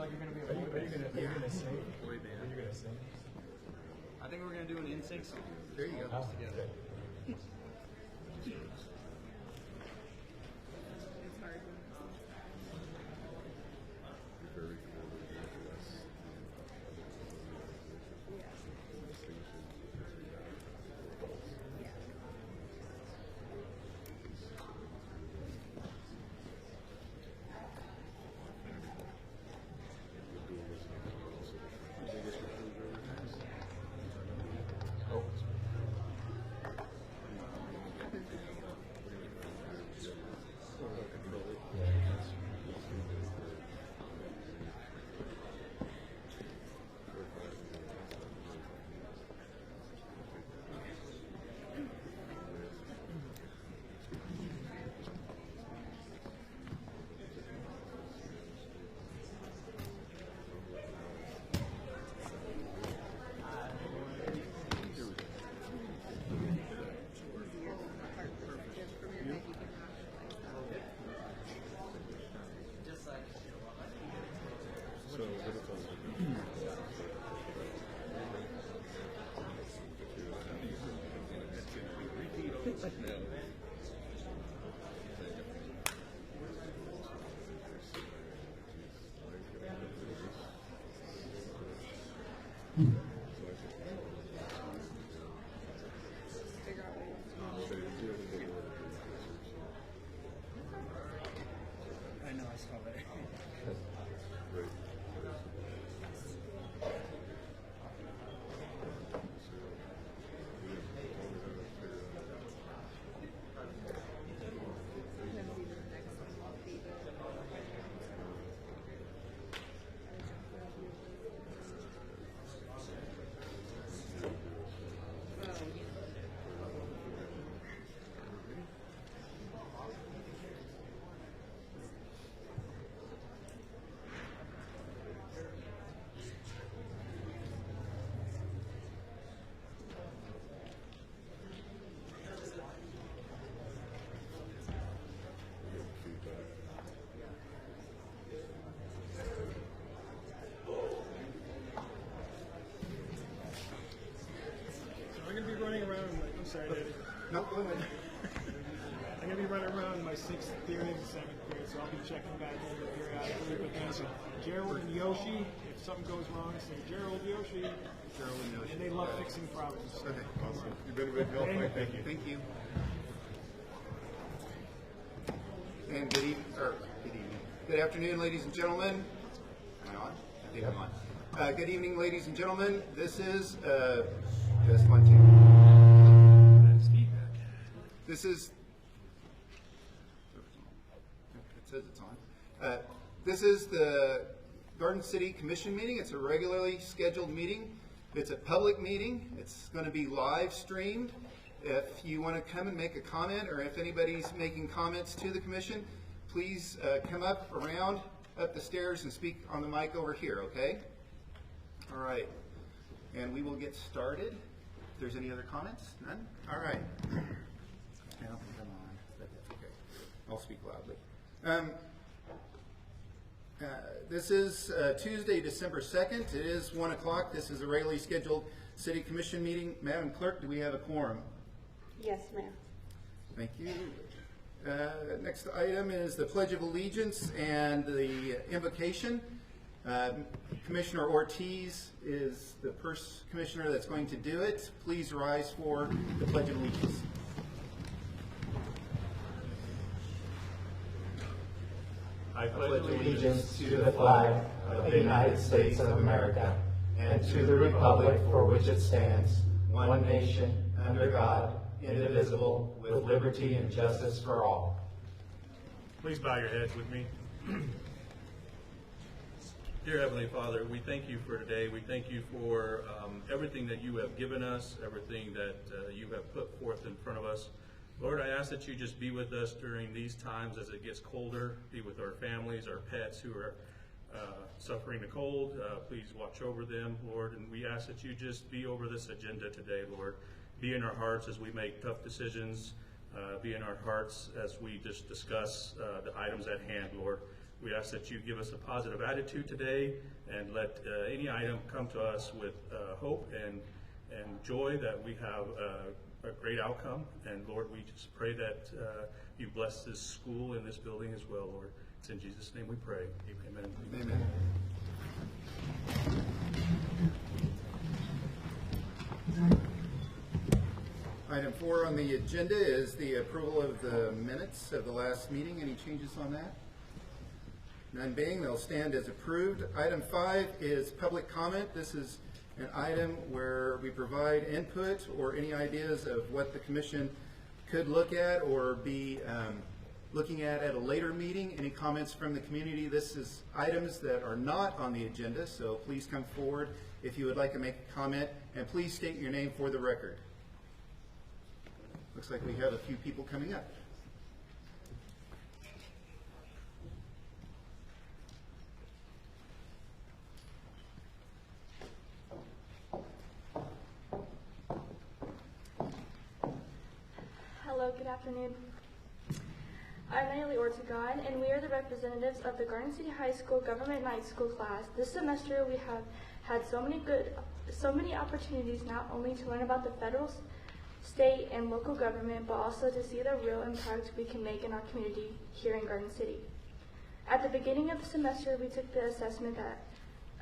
like you're going to be Are you going to sing? Boy band. Are you going to sing? I think we're going to do an in-sync song. There you go. Oh, Together. good. It's hard. Very less. Yeah. I know, I saw that. I'm going to be running around. I'm sorry, Daddy. No, go ahead. I'm going to be running around my 6th period and 7th period, so I'll be checking back over periodically. But then say Gerald and Yoshi. If something goes wrong, say Gerald, Yoshi. Gerald and Yoshi. And they love fixing problems. So. Okay, awesome. You've been a big help, Mike. Thank you. Thank you. And good afternoon, ladies and gentlemen. Am I on? I think I'm on. Good evening, ladies and gentlemen. This is just 1, 2. This is. It says it's on. This is the Garden City Commission meeting. It's a regularly scheduled meeting. It's a public meeting. It's going to be live streamed. If you want to come and make a comment, or if anybody's making comments to the commission, please come up the stairs and speak on the mic over here, okay? All right. And we will get started. If there's any other comments? None? All right. Now, come on. But that's okay. I'll speak loudly. This is Tuesday, December 2nd. It is 1 o'clock. This is a regularly scheduled City Commission meeting. Madam Clerk, do we have a quorum? Yes, ma'am. Thank you. Next item is the Pledge of Allegiance and the Invocation. Commissioner Ortiz is the first commissioner that's going to do it. Please rise for the Pledge of Allegiance. I pledge allegiance to the flag of the United States of America and to the republic for which it stands, one nation, under God, indivisible, with liberty and justice for all. Please bow your heads with me. Dear Heavenly Father, we thank you for today. We thank you for everything that you have given us, everything that you have put forth in front of us. Lord, I ask that you just be with us during these times as it gets colder. Be with our families, our pets who are suffering the cold. Please watch over them, Lord. And we ask that you just be over this agenda today, Lord. Be in our hearts as we make tough decisions. Be in our hearts as we just discuss the items at hand, Lord. We ask that you give us a positive attitude today and let any item come to us with hope and joy that we have a great outcome. And Lord, we just pray that you bless this school and this building as well, Lord. It's in Jesus' name we pray. Amen. Amen. Item 4 on the agenda is the approval of the minutes of the last meeting. Any changes on that? None being, they'll stand as approved. Item 5 is public comment. This is an item where we provide input or any ideas of what the commission could look at or be looking at a later meeting. Any comments from the community? This is items that are not on the agenda, so please come forward if you would like to make a comment, and please state your name for the record. Looks like we have a few people coming up. Hello, good afternoon. I'm Ortiz, and we are the representatives of the Garden City High School Government Night School class. This semester we have had so many opportunities not only to learn about the federal, state, and local government, but also to see the real impact we can make in our community here in Garden City. At the beginning of the semester, we took the assessment that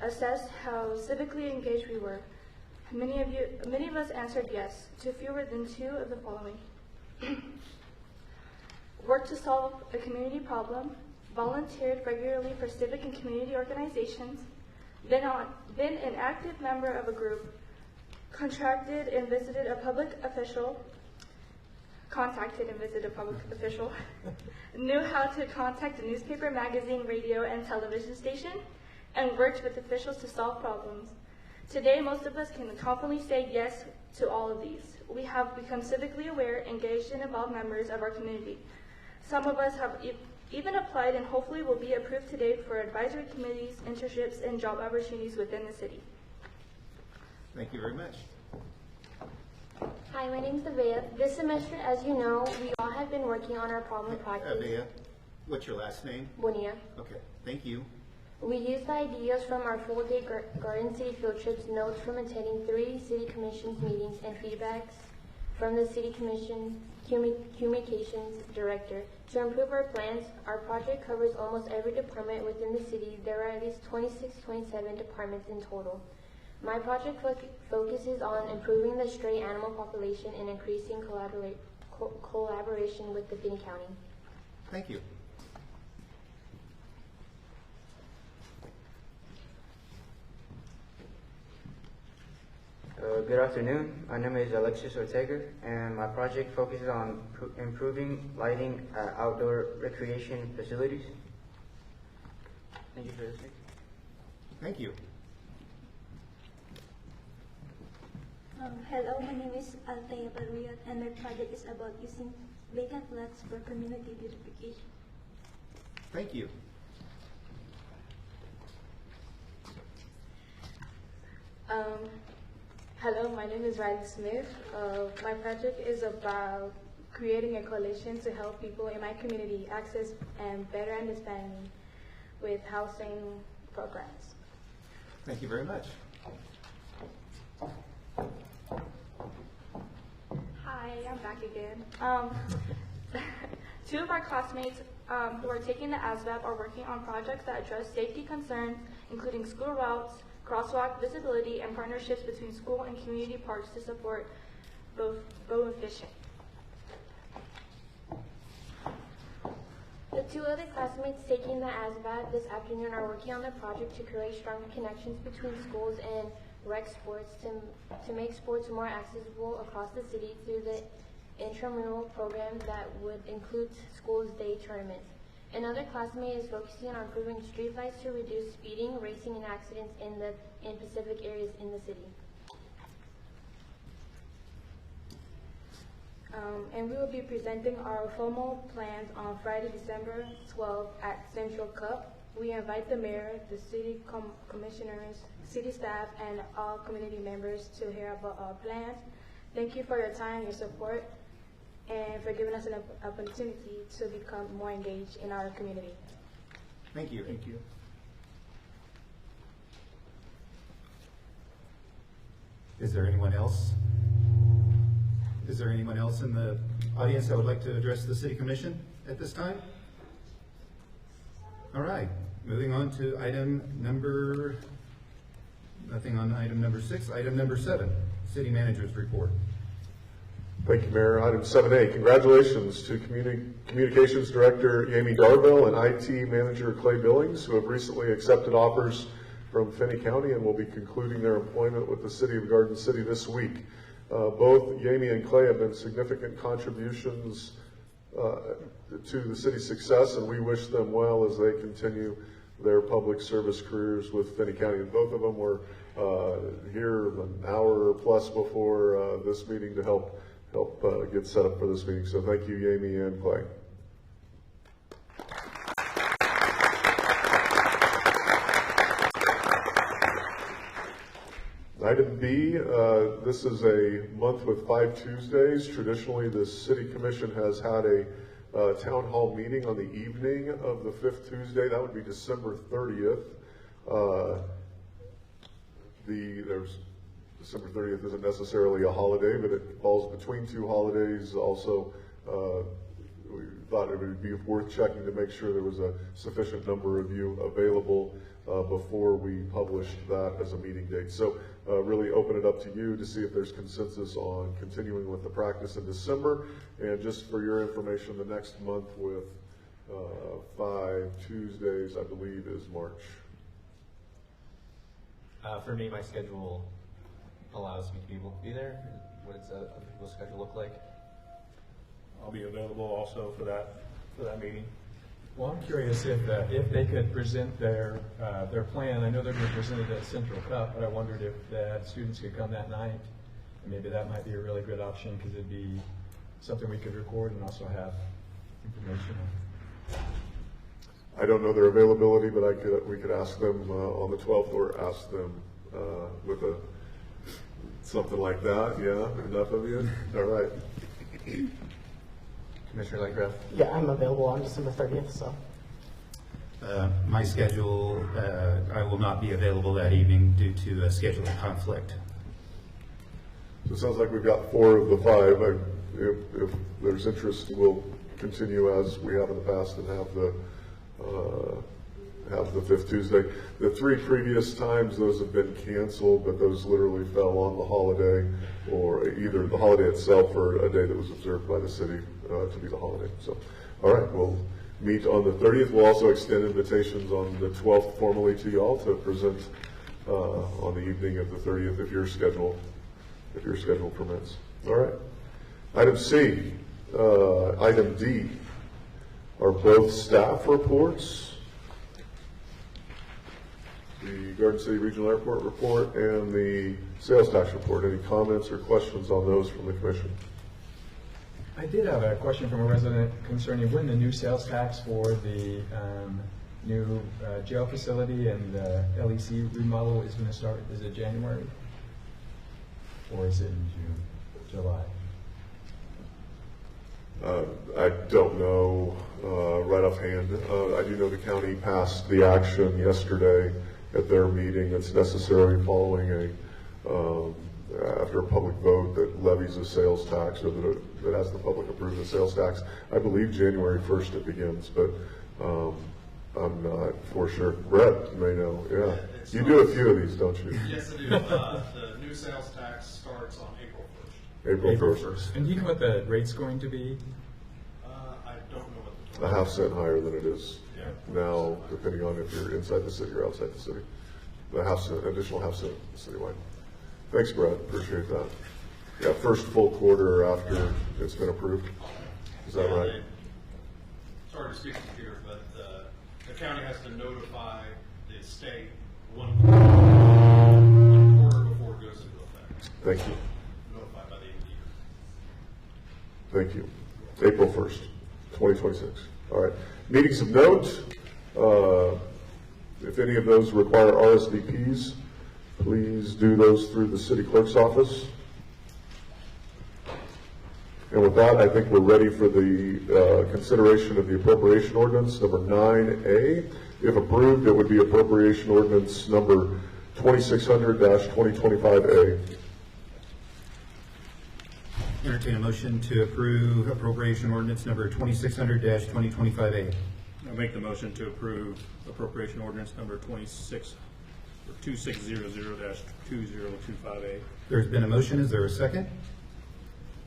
assessed how civically engaged we were. Many of us answered yes to fewer than 2 of the following. Worked to solve a community problem, volunteered regularly for civic and community organizations, been an active member of a group, contacted and visited a public official, knew how to contact a newspaper, magazine, radio, and television station, and worked with officials to solve problems. Today, most of us can confidently say yes to all of these. We have become civically aware, engaged, and involved members of our community. Some of us have even applied and hopefully will be approved today for advisory committees, internships, and job opportunities within the city. Thank you very much. Hi, my name is Avea. This semester, as you know, we all have been working on our problem practice. Avea, what's your last name? Bonilla. Okay, thank you. We used the ideas from our full-day Garden City field trips, notes from attending 3 city commissions meetings, and feedbacks from the city commission communications director to improve our plans. Our project covers almost every department within the city. There are at least 27 departments in total. My project focuses on improving the stray animal population and increasing collaboration with the Finney County. Thank you. Good afternoon. My name is Alexis Ortega, and my project focuses on improving lighting at outdoor recreation facilities. Thank you for listening. Thank you. Hello, my name is Althea Barriat, and my project is about using vacant lots for community beautification. Thank you. Hello, my name is Riley Smith. My project is about creating a coalition to help people in my community access and better understanding with housing programs. Thank you very much. Hi, I'm back again. 2 of our classmates who are taking the ASVAB are working on projects that address safety concerns, including school routes, crosswalk visibility, and partnerships between school and community parks to support both efficient. The 2 other classmates taking the ASVAB this afternoon are working on a project to create stronger connections between schools and rec sports to make sports more accessible across the city through the intramural program that would include schools' day tournaments. Another classmate is focusing on improving streetlights to reduce speeding, racing, and accidents in specific areas in the city. And we will be presenting our formal plans on Friday, December 12th at Central Cup. We invite the mayor, the city commissioners, city staff, and all community members to hear about our plans. Thank you for your time, your support, and for giving us an opportunity to become more engaged in our community. Thank you. Thank you. Is there anyone else? Is there anyone else in the audience that would like to address the City Commission at this time? All right, moving on to nothing on item number 6, item number 7, City Manager's Report. Thank you, Mayor. Item 7A, congratulations to Communications Director Amy Darville and IT Manager Clay Billings, who have recently accepted offers from Finney County and will be concluding their employment with the City of Garden City this week. Both Amy and Clay have been significant contributions to the city's success, and we wish them well as they continue their public service careers with Finney County. And both of them were here an hour or plus before this meeting to help get set up for this meeting. So thank you, Amy and Clay. Item B, this is a month with 5 Tuesdays. Traditionally, the City Commission has had a town hall meeting on the evening of the 5th Tuesday. That would be December 30th. December 30th isn't necessarily a holiday, but it falls between 2 holidays. Also, we thought it would be worth checking to make sure there was a sufficient number of you available before we published that as a meeting date. So really open it up to you to see if there's consensus on continuing with the practice in December. And just for your information, the next month with 5 Tuesdays, I believe, is March. For me, my schedule allows me to be able to be there. What does other people's schedule look like? I'll be available also for that meeting. Well, I'm curious if they could present their plan. I know they're going to present it at Central Cup, but I wondered if the students could come that night. And maybe that might be a really good option because it'd be something we could record and also have information on. I don't know their availability, but we could ask them on the 12th, or ask them with something like that. Yeah, enough of you? All right. Commissioner Landgraf? Yeah, I'm available on December 30th, so. My schedule, I will not be available that evening due to a scheduling conflict. So it sounds like we've got 4 of the 5. If there's interest, we'll continue as we have in the past and have the 5th Tuesday. The 3 previous times, those have been canceled, but those literally fell on the holiday, or either the holiday itself or a day that was observed by the city to be the holiday. So, all right, we'll meet on the 30th. We'll also extend invitations on the 12th formally to y'all to present on the evening of the 30th if your schedule permits. All right. Item C, item D are both staff reports. The Garden City Regional Airport report and the sales tax report. Any comments or questions on those from the commission? I did have a question from a resident concerning when the new sales tax for the new jail facility and the LEC remodel is going to start. Is it January? Or is it in June, July? I don't know right offhand. I do know the county passed the action yesterday at their meeting that's necessary following after a public vote that levies a sales tax, or that has the public approve the sales tax. I believe January 1st it begins, but I'm not for sure. Brett may know. Yeah, you do a few of these, don't you? Yes, I do. The new sales tax starts on April 1st. April 1st. And do you know what the rate's going to be? I don't know what A half cent higher than it is now, depending on if you're inside the city or outside the city. The additional half cent citywide. Thanks, Brad. Appreciate that. Yeah, first full quarter after it's been approved. Is that right? Sorry to speak here, but the county has to notify the state one quarter before it goes into effect. Thank you. Notified by the end of the year. Thank you. April 1st, 2026. All right. Meetings of note. If any of those require RSVPs, please do those through the city clerk's office. And with that, I think we're ready for the consideration of the appropriation ordinance number 9A. If approved, it would be appropriation ordinance number 2600-2025A. Entertain a motion to approve appropriation ordinance number 2600-2025A. I make the motion to approve appropriation ordinance number 2600-2025A. There's been a motion. Is there a second?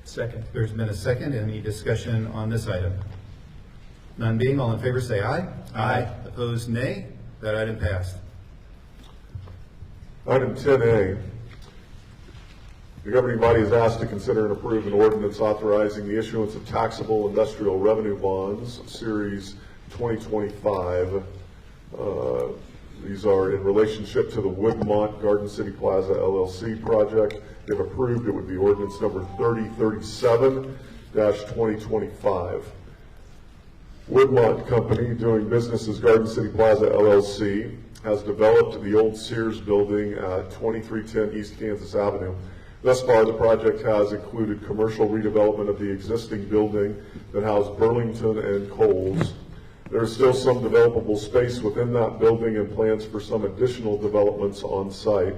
Second. There's been a second. Any discussion on this item? None being, all in favor say aye. Aye. Opposed, nay. That item passed. Item 10A. The governing body is asked to consider and approve an ordinance authorizing the issuance of taxable industrial revenue bonds, Series 2025. These are in relationship to the Woodmont Garden City Plaza LLC project. If approved, it would be ordinance number 3037-2025. Woodmont Company, doing business as Garden City Plaza LLC, has developed the old Sears building at 2310 East Kansas Avenue. Thus far, the project has included commercial redevelopment of the existing building that housed Burlington and Kohl's. There is still some developable space within that building and plans for some additional developments on site.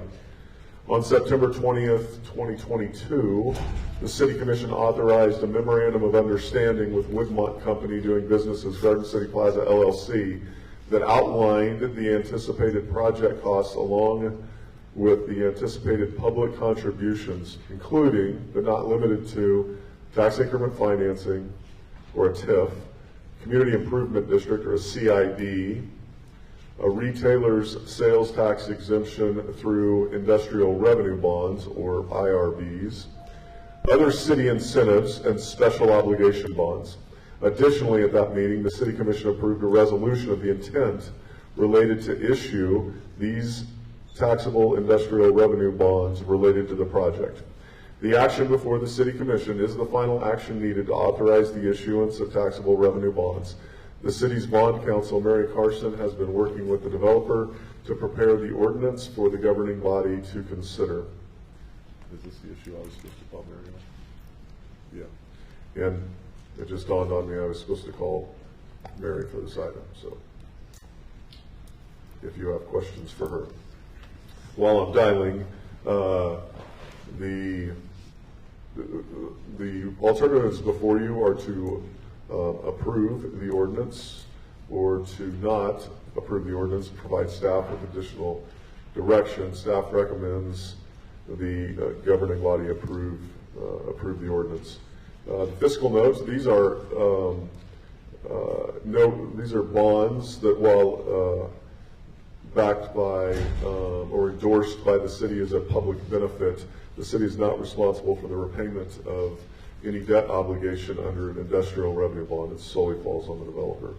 On September 20th, 2022, the City Commission authorized a memorandum of understanding with Woodmont Company, doing business as Garden City Plaza LLC, that outlined the anticipated project costs along with the anticipated public contributions, including but not limited to tax increment financing, or a TIF, Community Improvement District, or a CID, a retailer's sales tax exemption through industrial revenue bonds, or IRBs, other city incentives, and special obligation bonds. Additionally, at that meeting, the City Commission approved a resolution of the intent related to issue these taxable industrial revenue bonds related to the project. The action before the City Commission is the final action needed to authorize the issuance of taxable revenue bonds. The city's bond counsel, Mary Carson, has been working with the developer to prepare the ordinance for the governing body to consider. Is this the issue I was supposed to call Mary on? Yeah. And it just dawned on me I was supposed to call Mary for this item, so if you have questions for her. While I'm dialing, the alternatives before you are to approve the ordinance or to not approve the ordinance and provide staff with additional direction. Staff recommends the governing body approve the ordinance. The fiscal notes, these are bonds that, while backed by or endorsed by the city as a public benefit, the city is not responsible for the repayment of any debt obligation under an industrial revenue bond. It solely falls on the developer.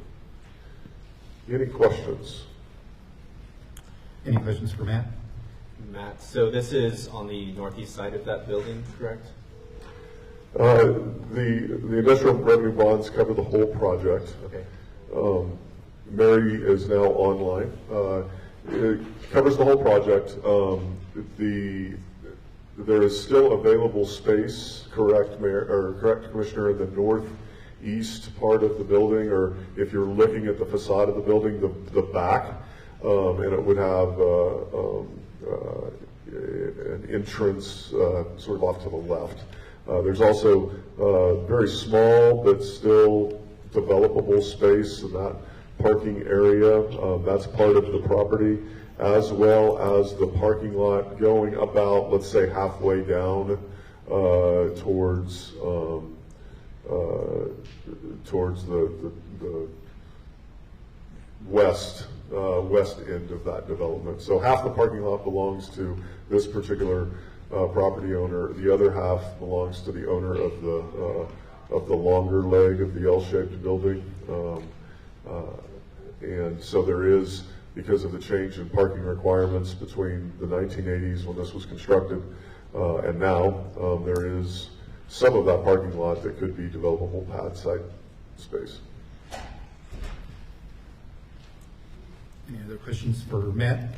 Any questions? Any questions for Matt? Matt, so this is on the northeast side of that building, correct? The industrial revenue bonds cover the whole project. Okay. Mary is now online. It covers the whole project. There is still available space, correct, Commissioner, in the northeast part of the building, or if you're looking at the facade of the building, the back, and it would have an entrance sort of off to the left. There's also very small but still developable space in that parking area. That's part of the property, as well as the parking lot going about, let's say, halfway down towards the west end of that development. So half the parking lot belongs to this particular property owner. The other half belongs to the owner of the longer leg of the L-shaped building. And so there is, because of the change in parking requirements between the 1980s when this was constructed and now, there is some of that parking lot that could be developable pad site space. Any other questions for Matt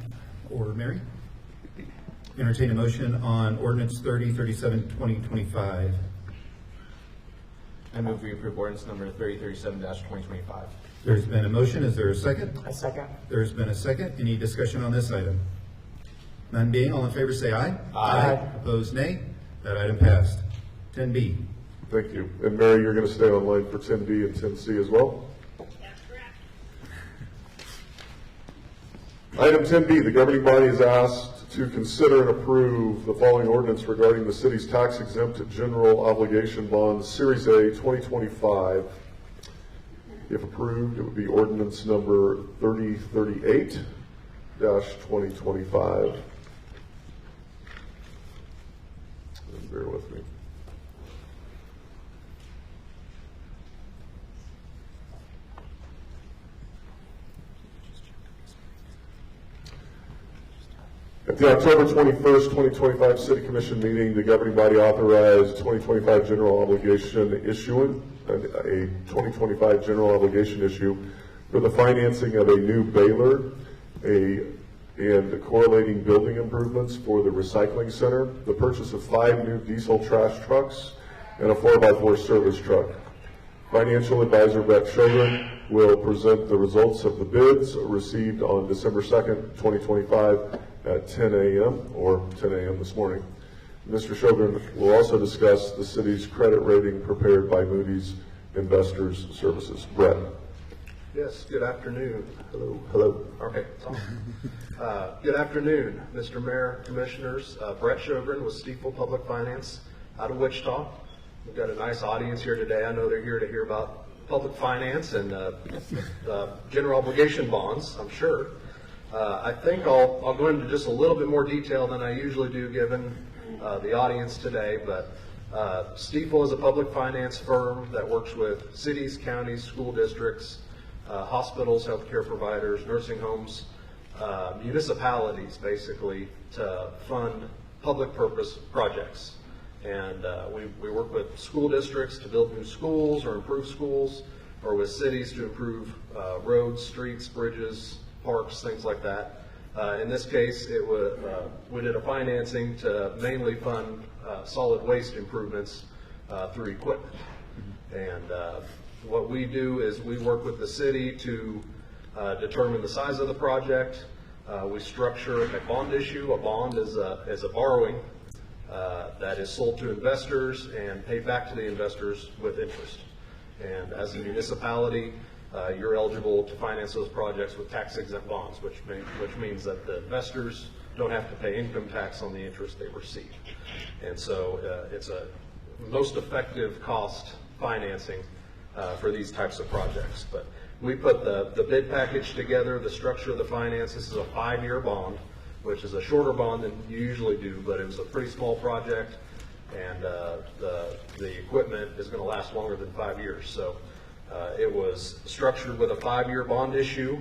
or Mary? Entertain a motion on ordinance 3037-2025. I move we approve ordinance number 3037-2025. There's been a motion. Is there a second? A second. There's been a second. Any discussion on this item? None being, all in favor say aye. Aye. Opposed, nay. That item passed. 10B. Thank you. And Mary, you're going to stay online for 10B and 10C as well? Item 10B, the governing body is asked to consider and approve the following ordinance regarding the city's tax-exempt general obligation bonds, Series A 2025. If approved, it would be ordinance number 3038-2025. Bear with me. At the October 21st, 2025 City Commission meeting, the governing body authorized 2025 general obligation issuing, a 2025 general obligation issue for the financing of a new baler, and correlating building improvements for the recycling center, the purchase of 5 new diesel trash trucks, and a 4x4 service truck. Financial advisor Brett Shogun will present the results of the bids received on December 2nd, 2025 at 10 a.m. or 10 a.m. this morning. Mr. Shogun will also discuss the city's credit rating prepared by Moody's Investors Services. Brett. Yes, good afternoon. Hello. Hello. Okay. Good afternoon, Mr. Mayor, Commissioners. Brett Shogun with Stiefel Public Finance out of Wichita. We've got a nice audience here today. I know they're here to hear about public finance and general obligation bonds, I'm sure. I think I'll go into just a little bit more detail than I usually do given the audience today, but Stiefel is a public finance firm that works with cities, counties, school districts, hospitals, healthcare providers, nursing homes, municipalities, basically, to fund public purpose projects. And we work with school districts to build new schools or improve schools, or with cities to improve roads, streets, bridges, parks, things like that. In this case, we did a financing to mainly fund solid waste improvements through equipment. And what we do is we work with the city to determine the size of the project. We structure a bond issue. A bond is a borrowing that is sold to investors and paid back to the investors with interest. And as a municipality, you're eligible to finance those projects with tax-exempt bonds, which means that the investors don't have to pay income tax on the interest they receive. And so it's a most effective cost financing for these types of projects. But we put the bid package together, the structure of the finance. This is a 5-year bond, which is a shorter bond than you usually do, but it was a pretty small project, and the equipment is going to last longer than 5 years. So it was structured with a 5-year bond issue.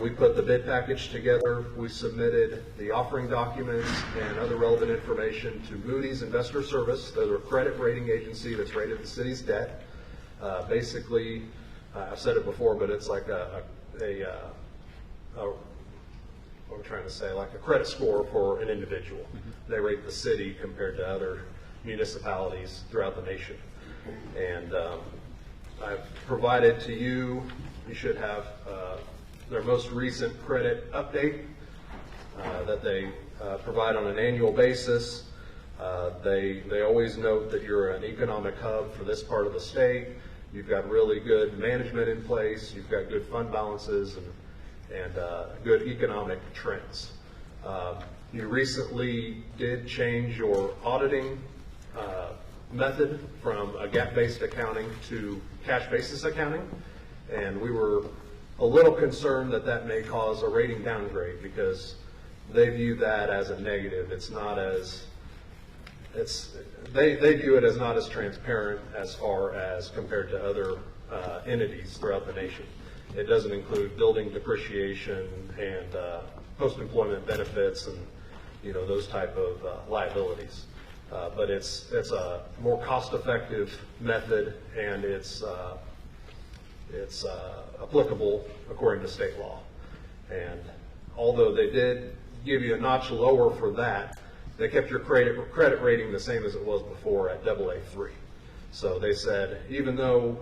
We put the bid package together. We submitted the offering documents and other relevant information to Moody's Investor Service. They're a credit rating agency that's rated the city's debt. Basically, I've said it before, but it's like what I'm trying to say, like a credit score for an individual. They rate the city compared to other municipalities throughout the nation. And I've provided to you, you should have their most recent credit update that they provide on an annual basis. They always note that you're an economic hub for this part of the state. You've got really good management in place. You've got good fund balances and good economic trends. You recently did change your auditing method from a gap-based accounting to cash basis accounting, and we were a little concerned that that may cause a rating downgrade because they view that as a negative. It's not as they view it as not as transparent as far as compared to other entities throughout the nation. It doesn't include building depreciation and post-employment benefits and those type of liabilities. But it's a more cost-effective method, and it's applicable according to state law. And although they did give you a notch lower for that, they kept your credit rating the same as it was before at AA3. So they said, even though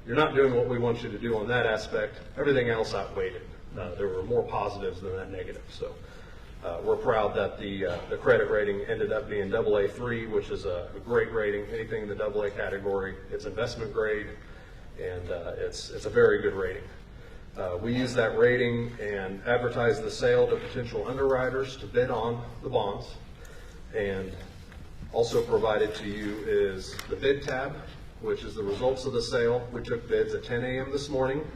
you're not doing what we want you to do on that aspect, everything else outweighed it. There were more positives than that negative. So we're proud that the credit rating ended up being AA3, which is a great rating. Anything in the AA category, it's investment grade, and it's a very good rating. We use that rating and advertise the sale to potential underwriters to bid on the bonds. And also provided to you is the bid tab, which is the results of the sale. We took bids at 10 a.m. this morning.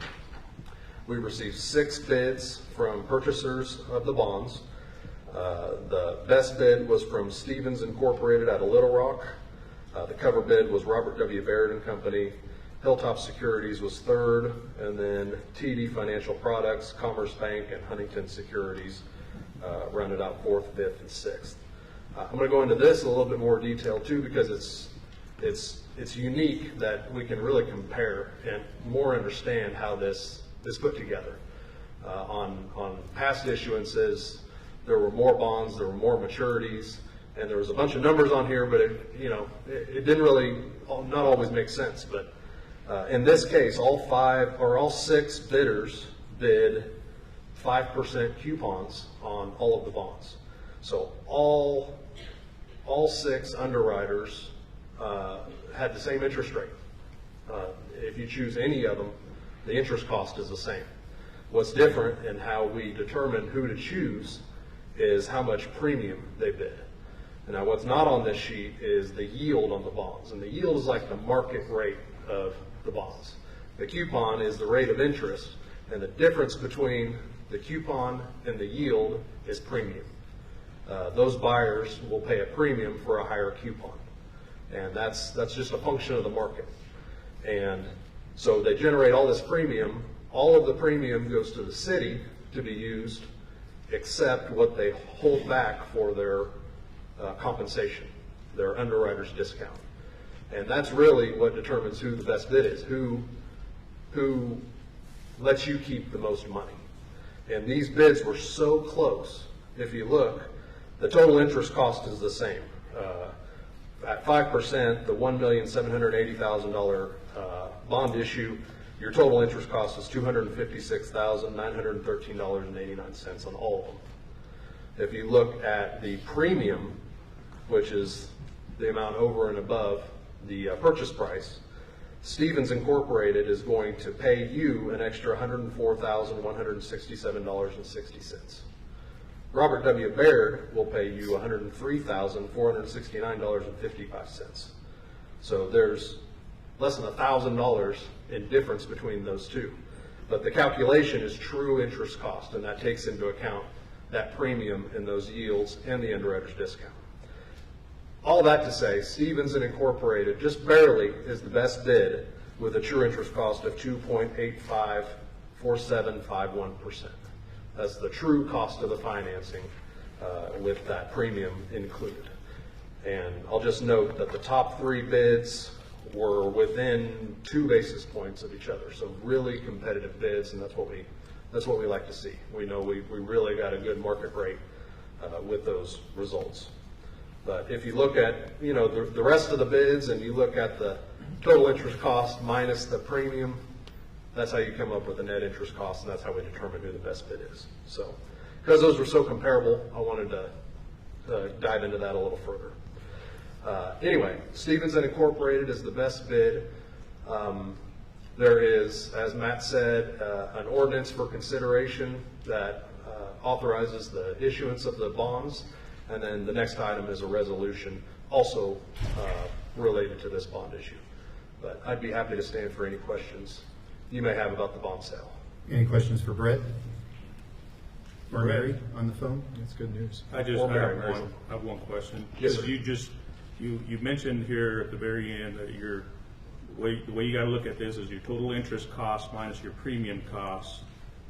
We received 6 bids from purchasers of the bonds. The best bid was from Stevens Incorporated out of Little Rock. The cover bid was Robert W. Baird and Company. Hilltop Securities was third, and then TD Financial Products, Commerce Bank, and Huntington Securities rounded out 4th, 5th, and 6th. I'm going to go into this in a little bit more detail too, because it's unique that we can really compare and more understand how this is put together. On past issuances, there were more bonds, there were more maturities, and there was a bunch of numbers on here, but it didn't really not always make sense. But in this case, all 6 bidders bid 5% coupons on all of the bonds. So all 6 underwriters had the same interest rate. If you choose any of them, the interest cost is the same. What's different in how we determine who to choose is how much premium they bid. And now what's not on this sheet is the yield on the bonds. And the yield is like the market rate of the bonds. The coupon is the rate of interest, and the difference between the coupon and the yield is premium. Those buyers will pay a premium for a higher coupon. And that's just a function of the market. And so they generate all this premium. All of the premium goes to the city to be used, except what they hold back for their compensation, their underwriter's discount. And that's really what determines who the best bid is, who lets you keep the most money. And these bids were so close. If you look, the total interest cost is the same. At 5%, the $1,780,000 bond issue, your total interest cost is $256,913.89 on all of them. If you look at the premium, which is the amount over and above the purchase price, Stevens Incorporated is going to pay you an extra $104,167.60. Robert W. Baird will pay you $103,469.55. So there's less than $1,000 in difference between those two. But the calculation is true interest cost, and that takes into account that premium in those yields and the underwriter's discount. All that to say, Stevens Incorporated just barely is the best bid with a true interest cost of 2.854751%. That's the true cost of the financing with that premium included. And I'll just note that the top 3 bids were within 2 basis points of each other. So really competitive bids, and that's what we like to see. We know we really got a good market rate with those results. But if you look at the rest of the bids and you look at the total interest cost minus the premium, that's how you come up with the net interest cost, and that's how we determine who the best bid is. So because those were so comparable, I wanted to dive into that a little further. Anyway, Stevens Incorporated is the best bid. There is, as Matt said, an ordinance for consideration that authorizes the issuance of the bonds, and then the next item is a resolution also related to this bond issue. But I'd be happy to stand for any questions you may have about the bond sale. Any questions for Brett? Or Mary on the phone? That's good news. I have one question. Yes, sir. You mentioned here at the very end that the way you got to look at this is your total interest cost minus your premium cost.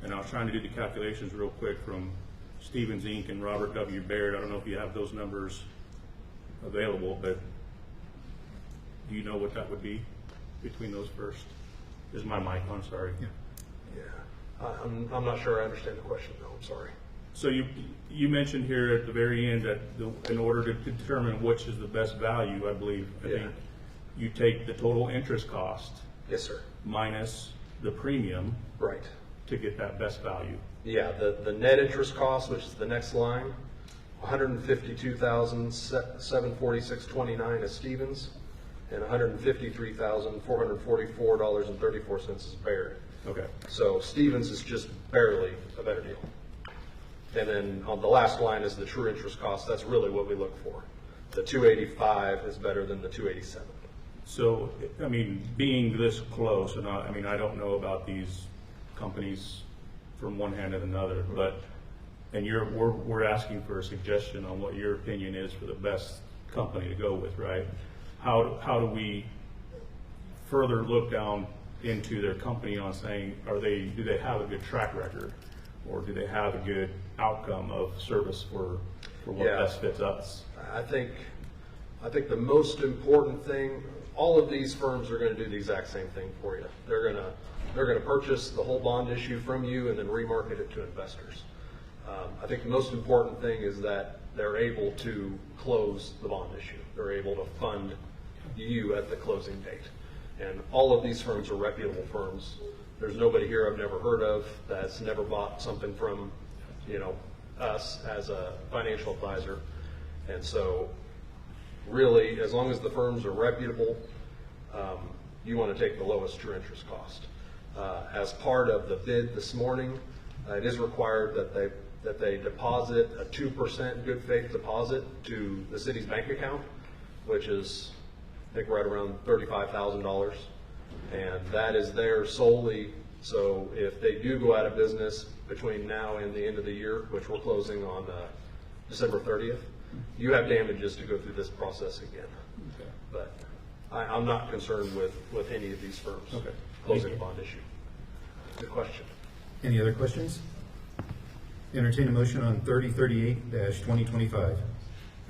And I was trying to do the calculations real quick from Stevens Inc. and Robert W. Baird. I don't know if you have those numbers available, but do you know what that would be between those first? Is my mic on? Sorry. Yeah. I'm not sure I understand the question, though. I'm sorry. So you mentioned here at the very end that in order to determine which is the best value, I believe, I think you take the total interest cost Yes, sir. minus the premium Right. to get that best value. Yeah, the net interest cost, which is the next line, $152,746.29 is Stevens, and $153,444.34 is Baird. Okay. So Stevens is just barely a better deal. And then on the last line is the true interest cost. That's really what we look for. The 285 is better than the 287. So, I mean, being this close, and I mean, I don't know about these companies from one hand to another, but, and we're asking for a suggestion on what your opinion is for the best company to go with, right? How do we further look down into their company on saying, do they have a good track record, or do they have a good outcome of service for what best fits us? I think the most important thing, all of these firms are going to do the exact same thing for you. They're going to purchase the whole bond issue from you and then remarket it to investors. I think the most important thing is that they're able to close the bond issue. They're able to fund you at the closing date. And all of these firms are reputable firms. There's nobody here I've never heard of that's never bought something from, us as a financial advisor. And so really, as long as the firms are reputable, you want to take the lowest true interest cost. As part of the bid this morning, it is required that they deposit a 2% good faith deposit to the city's bank account, which is, I think, right around $35,000. And that is there solely, so if they do go out of business between now and the end of the year, which we're closing on December 30th, you have damages to go through this process again. Okay. But I'm not concerned with any of these firms closing a bond issue. Good question. Any other questions? Entertain a motion on 3038-2025.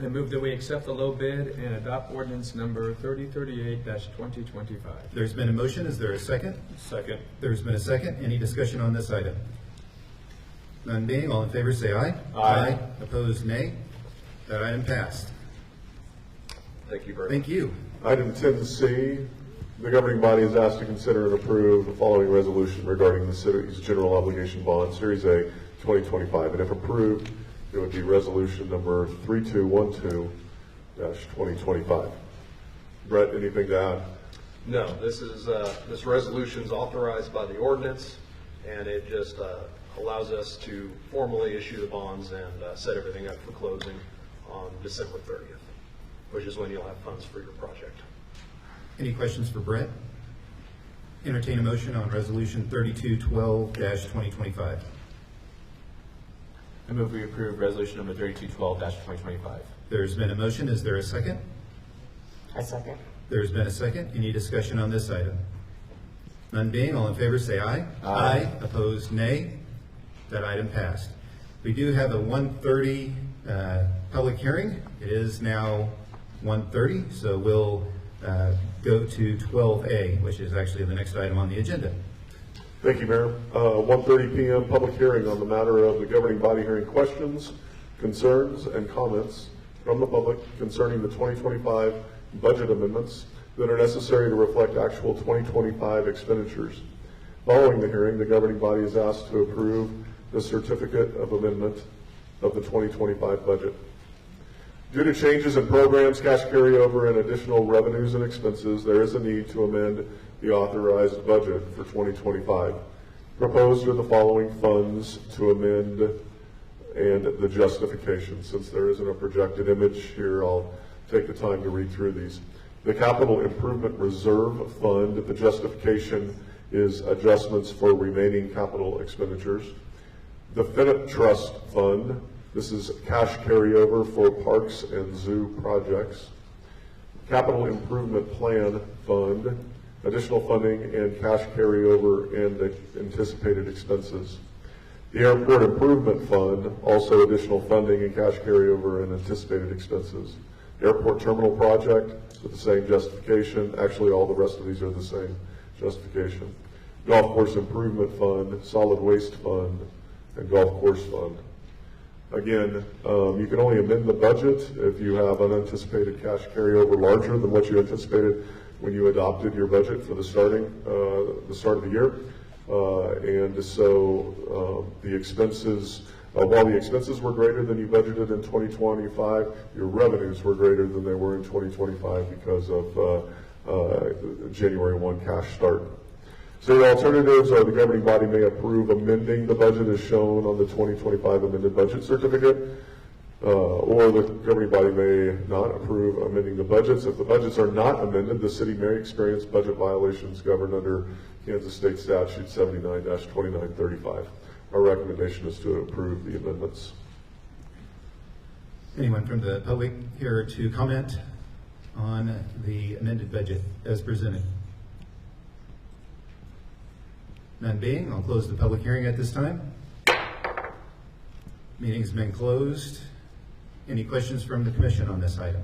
I move that we accept the low bid and adopt ordinance number 3038-2025. There's been a motion. Is there a second? Second. There's been a second. Any discussion on this item? None being, all in favor say aye. Aye. Opposed, nay. That item passed. Thank you very much. Thank you. Item 10C, the governing body is asked to consider and approve the following resolution regarding the city's general obligation bond, Series A, 2025. And if approved, it would be resolution number 3212-2025. Brett, anything to add? No, this resolution is authorized by the ordinance, and it just allows us to formally issue the bonds and set everything up for closing on December 30th, which is when you'll have funds for your project. Any questions for Brett? Entertain a motion on resolution 3212-2025. I move we approve resolution number 3212-2025. There's been a motion. Is there a second? I second. There's been a second. Any discussion on this item? None being, all in favor say aye. Aye. Opposed, nay. That item passed. We do have a 1:30 public hearing. It is now 1:30, so we'll go to 12A, which is actually the next item on the agenda. Thank you, Mayor. 1:30 p.m. public hearing on the matter of the governing body hearing questions, concerns, and comments from the public concerning the 2025 budget amendments that are necessary to reflect actual 2025 expenditures. Following the hearing, the governing body is asked to approve the certificate of amendment of the 2025 budget. Due to changes in programs, cash carryover, and additional revenues and expenses, there is a need to amend the authorized budget for 2025. Proposed are the following funds to amend and the justification. Since there isn't a projected image here, I'll take the time to read through these. The Capital Improvement Reserve Fund, the justification is adjustments for remaining capital expenditures. The Finite Trust Fund, this is cash carryover for parks and zoo projects. Capital Improvement Plan Fund, additional funding and cash carryover and anticipated expenses. The Airport Improvement Fund, also additional funding and cash carryover and anticipated expenses. Airport Terminal Project with the same justification. Actually, all the rest of these are the same justification. Golf Course Improvement Fund, Solid Waste Fund, and Golf Course Fund. Again, you can only amend the budget if you have unanticipated cash carryover larger than what you anticipated when you adopted your budget for the start of the year. And so the expenses, while the expenses were greater than you budgeted in 2025, your revenues were greater than they were in 2025 because of January 1 cash start. So the alternatives are the governing body may approve amending the budget as shown on the 2025 amended budget certificate, or the governing body may not approve amending the budgets. If the budgets are not amended, the city may experience budget violations governed under Kansas State Statute 79-2935. Our recommendation is to approve the amendments. Anyone from the public here to comment on the amended budget as presented? None being, I'll close the public hearing at this time. Meeting's been closed. Any questions from the commission on this item?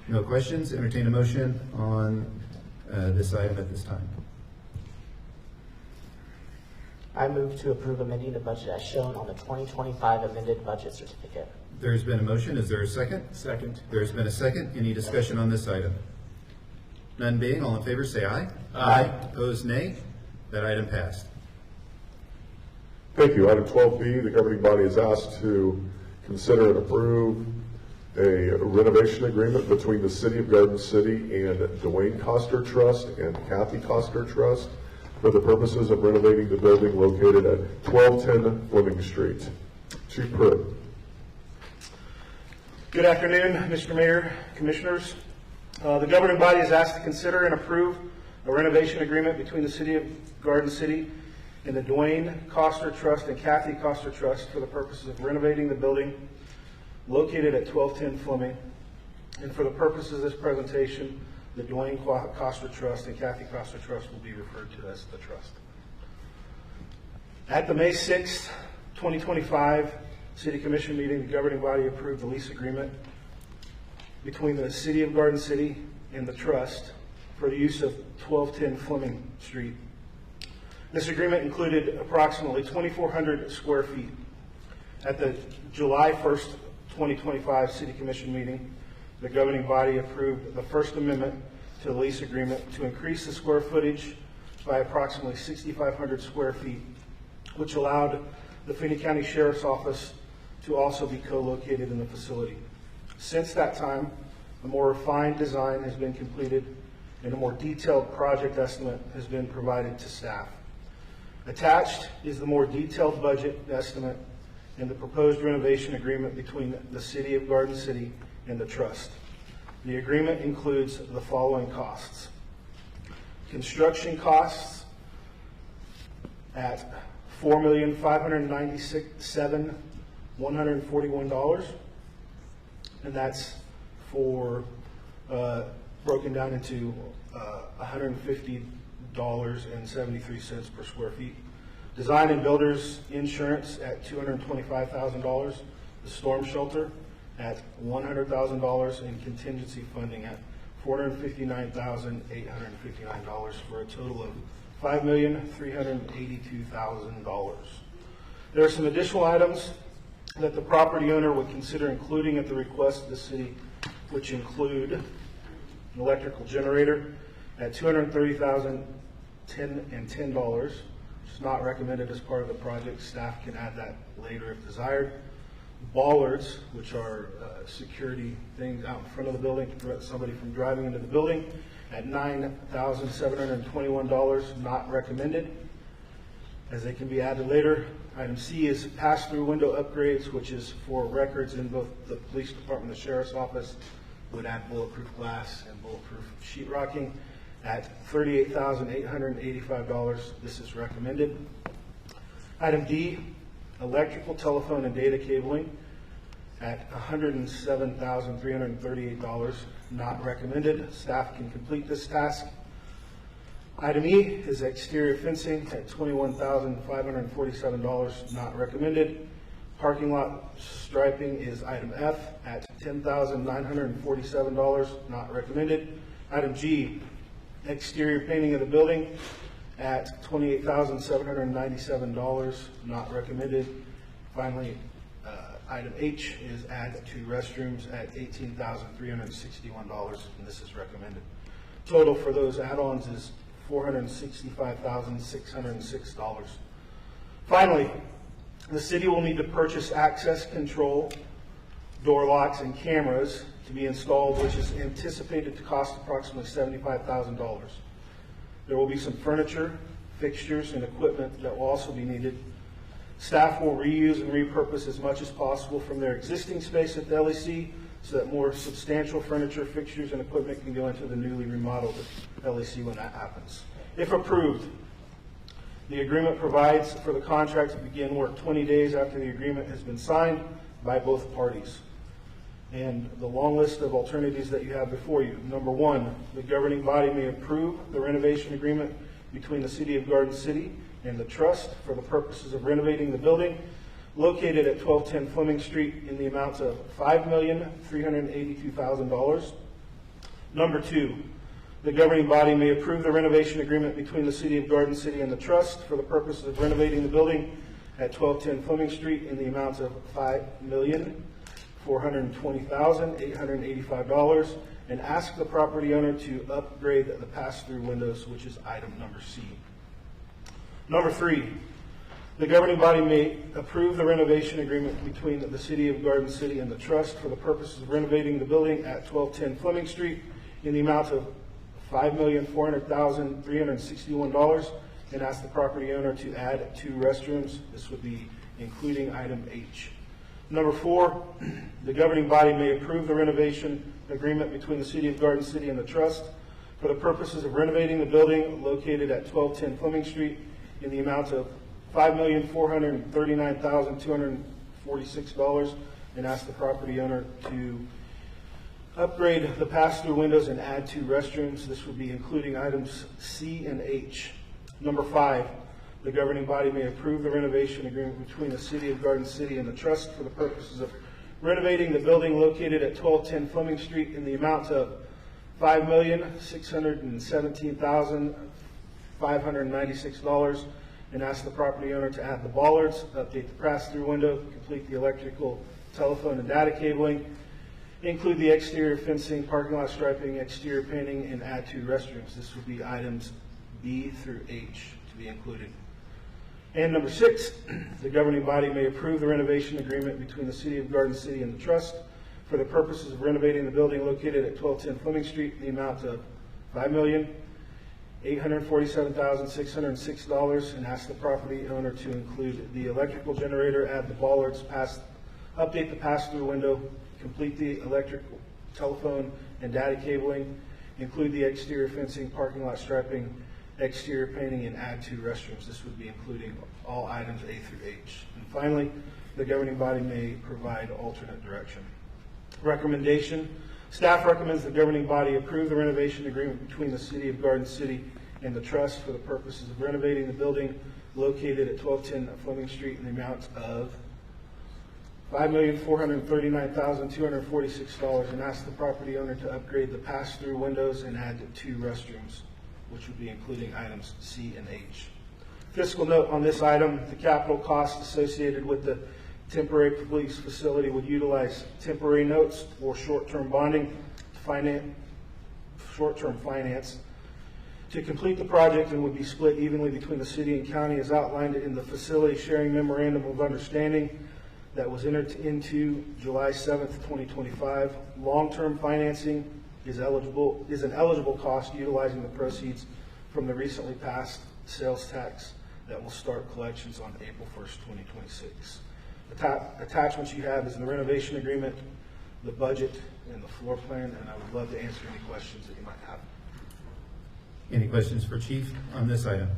No questions. Entertain a motion on this item at this time. I move to approve amending the budget as shown on the 2025 amended budget certificate. There's been a motion. Is there a second? Second. There's been a second. Any discussion on this item? None being, all in favor say aye. Aye. Opposed, nay. That item passed. Thank you. Item 12B, the governing body is asked to consider and approve a renovation agreement between the City of Garden City and Dwayne Coster Trust and Kathy Coster Trust for the purposes of renovating the building located at 1210 Fleming Street. Chief Pruitt. Good afternoon, Mr. Mayor, Commissioners. The governing body is asked to consider and approve a renovation agreement between the City of Garden City and the Dwayne Coster Trust and Kathy Coster Trust for the purposes of renovating the building located at 1210 Fleming. And for the purposes of this presentation, the Dwayne Coster Trust and Kathy Coster Trust will be referred to as the trust. At the May 6th, 2025 City Commission meeting, the governing body approved the lease agreement between the City of Garden City and the trust for the use of 1210 Fleming Street. This agreement included approximately 2,400 square feet. At the July 1st, 2025 City Commission meeting, the governing body approved the First Amendment to the lease agreement to increase the square footage by approximately 6,500 square feet, which allowed the Finney County Sheriff's Office to also be co-located in the facility. Since that time, a more refined design has been completed and a more detailed project estimate has been provided to staff. Attached is the more detailed budget estimate and the proposed renovation agreement between the City of Garden City and the trust. The agreement includes the following costs. Construction costs at $4,597,141, and that's for broken down into $150.73 per square feet. Design and builders insurance at $225,000. The storm shelter at $100,000, and contingency funding at $459,859 for a total of $5,382,000. There are some additional items that the property owner would consider including at the request of the city, which include an electrical generator at $230,010, which is not recommended as part of the project. Staff can add that later if desired. Bollards, which are security things out in front of the building to prevent somebody from driving into the building, at $9,721, not recommended, as they can be added later. Item C is pass-through window upgrades, which is for records in both the police department and the sheriff's office. Would add bulletproof glass and bulletproof sheetrocking at $38,885. This is recommended. Item D, electrical, telephone, and data cabling at $107,338, not recommended. Staff can complete this task. Item E is exterior fencing at $21,547, not recommended. Parking lot striping is item F at $10,947, not recommended. Item G, exterior painting of the building at $28,797, not recommended. Finally, Item H is add 2 restrooms at $18,361, and this is recommended. Total for those add-ons is $465,606. Finally, the city will need to purchase access control, door locks, and cameras to be installed, which is anticipated to cost approximately $75,000. There will be some furniture, fixtures, and equipment that will also be needed. Staff will reuse and repurpose as much as possible from their existing space at the LEC so that more substantial furniture, fixtures, and equipment can go into the newly remodeled LEC when that happens. If approved, the agreement provides for the contract to begin work 20 days after the agreement has been signed by both parties. And the long list of alternatives that you have before you. Number 1, the governing body may approve the renovation agreement between the City of Garden City and the Trust for the purposes of renovating the building located at 1210 Fleming Street in the amount of $5,382,000. Number 2, the governing body may approve the renovation agreement between the City of Garden City and the Trust for the purposes of renovating the building at 1210 Fleming Street in the amount of $5,420,885 and ask the property owner to upgrade the pass-through windows, which is item number C. Number 3, the governing body may approve the renovation agreement between the City of Garden City and the Trust for the purposes of renovating the building at 1210 Fleming Street in the amount of $5,400,361 and ask the property owner to add 2 restrooms. This would be including item H. Number 4, the governing body may approve the renovation agreement between the City of Garden City and the Trust for the purposes of renovating the building located at 1210 Fleming Street in the amount of $5,439,246 and ask the property owner to upgrade the pass-through windows and add 2 restrooms. This would be including items C and H. Number 5, the governing body may approve the renovation agreement between the City of Garden City and the Trust for the purposes of renovating the building located at 1210 Fleming Street in the amount of $5,617,596 and ask the property owner to add the bollards, update the pass-through window, complete the electrical, telephone, and data cabling, include the exterior fencing, parking lot striping, exterior painting, and add 2 restrooms. This would be items B through H to be included. And number 6, the governing body may approve the renovation agreement between the City of Garden City and the Trust for the purposes of renovating the building located at 1210 Fleming Street in the amount of $5,847,606 and ask the property owner to include the electrical generator, add the bollards, update the pass-through window, complete the electrical, telephone, and data cabling, include the exterior fencing, parking lot striping, exterior painting, and add 2 restrooms. This would be including all items A through H. And finally, the governing body may provide alternate direction. Recommendation. Staff recommends the governing body approve the renovation agreement between the City of Garden City and the Trust for the purposes of renovating the building located at 1210 Fleming Street in the amount of $5,439,246 and ask the property owner to upgrade the pass-through windows and add 2 restrooms, which would be including items C and H. Fiscal note on this item, the capital costs associated with the temporary police facility would utilize temporary notes or short-term bonding to finance to complete the project and would be split evenly between the city and county as outlined in the facility sharing memorandum of understanding that was entered into July 7th, 2025. Long-term financing is an eligible cost utilizing the proceeds from the recently passed sales tax that will start collections on April 1st, 2026. Attachments you have is the renovation agreement, the budget, and the floor plan, and I would love to answer any questions that you might have. Any questions for Chief on this item?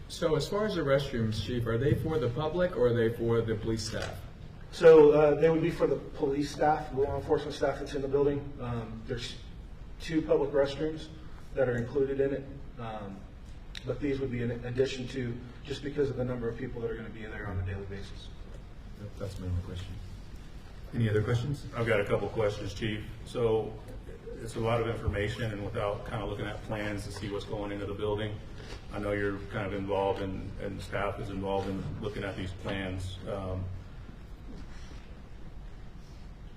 So as far as the restrooms, Chief, are they for the public or are they for the police staff? So they would be for the police staff, law enforcement staff that's in the building. There's 2 public restrooms that are included in it, but these would be in addition to, just because of the number of people that are going to be there on a daily basis. That's my only question. Any other questions? I've got a couple questions, Chief. So it's a lot of information, and without kind of looking at plans to see what's going into the building, I know you're kind of involved and staff is involved in looking at these plans.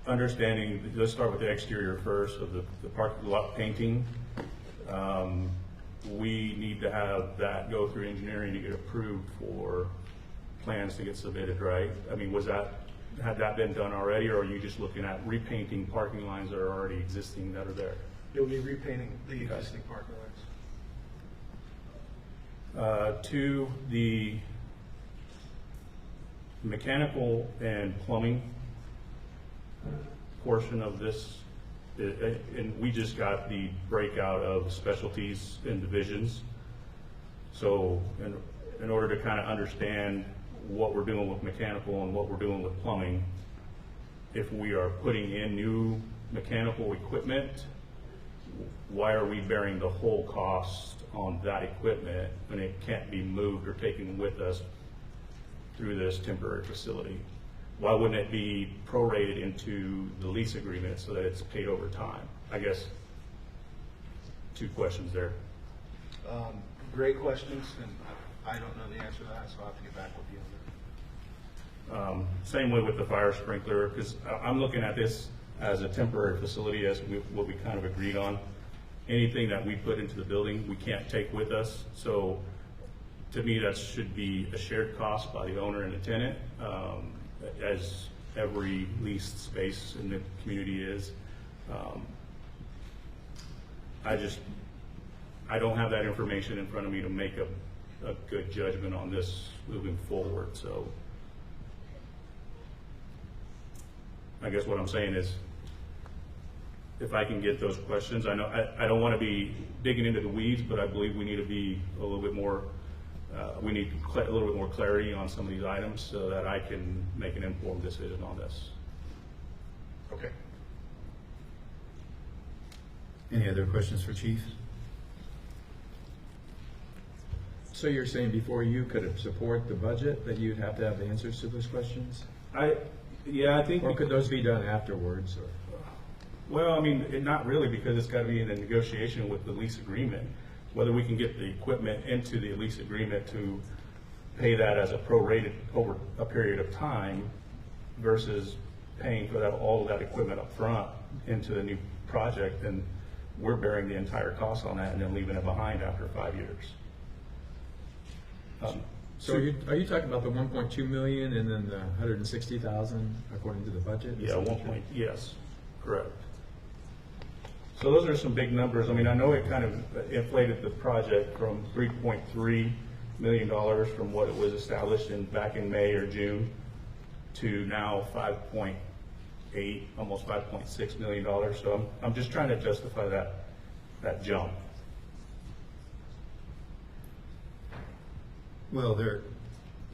understanding, let's start with the exterior first of the parking lot painting. We need to have that go through engineering to get approved for plans to get submitted, right? I mean, had that been done already, or are you just looking at repainting parking lines that are already existing that are there? You'll be repainting the existing parking lines. To the mechanical and plumbing portion of this, and we just got the breakout of specialties and divisions. So in order to kind of understand what we're doing with mechanical and what we're doing with plumbing, if we are putting in new mechanical equipment, why are we bearing the whole cost on that equipment when it can't be moved or taken with us through this temporary facility? Why wouldn't it be prorated into the lease agreement so that it's paid over time? I guess 2 questions there. Great questions, and I don't know the answer to that, so I'll have to get back with you on that. Same way with the fire sprinkler, because I'm looking at this as a temporary facility, as what we kind of agreed on. Anything that we put into the building, we can't take with us. So to me, that should be a shared cost by the owner and the tenant, as every leased space in the community is. I don't have that information in front of me to make a good judgment on this moving forward. So I guess what I'm saying is, if I can get those questions, I know I don't want to be digging into the weeds, but I believe we need to be a little bit more, we need a little bit more clarity on some of these items so that I can make an informed decision on this. Okay. Any other questions for Chief? So you're saying before you could support the budget, that you'd have to have the answers to those questions? Yeah, I think. Or could those be done afterwards? Or? Well, I mean, not really, because it's got to be in a negotiation with the lease agreement. Whether we can get the equipment into the lease agreement to pay that as a prorated over a period of time versus paying for all of that equipment up front into the new project, and we're bearing the entire cost on that and then leaving it behind after 5 years. So are you talking about the 1.2 million and then the 160,000 according to the budget? Yeah, yes, correct. So those are some big numbers. I mean, I know it kind of inflated the project from $3.3 million from what it was established back in May or June to now 5.8, almost $5.6 million. So I'm just trying to justify that jump. Well,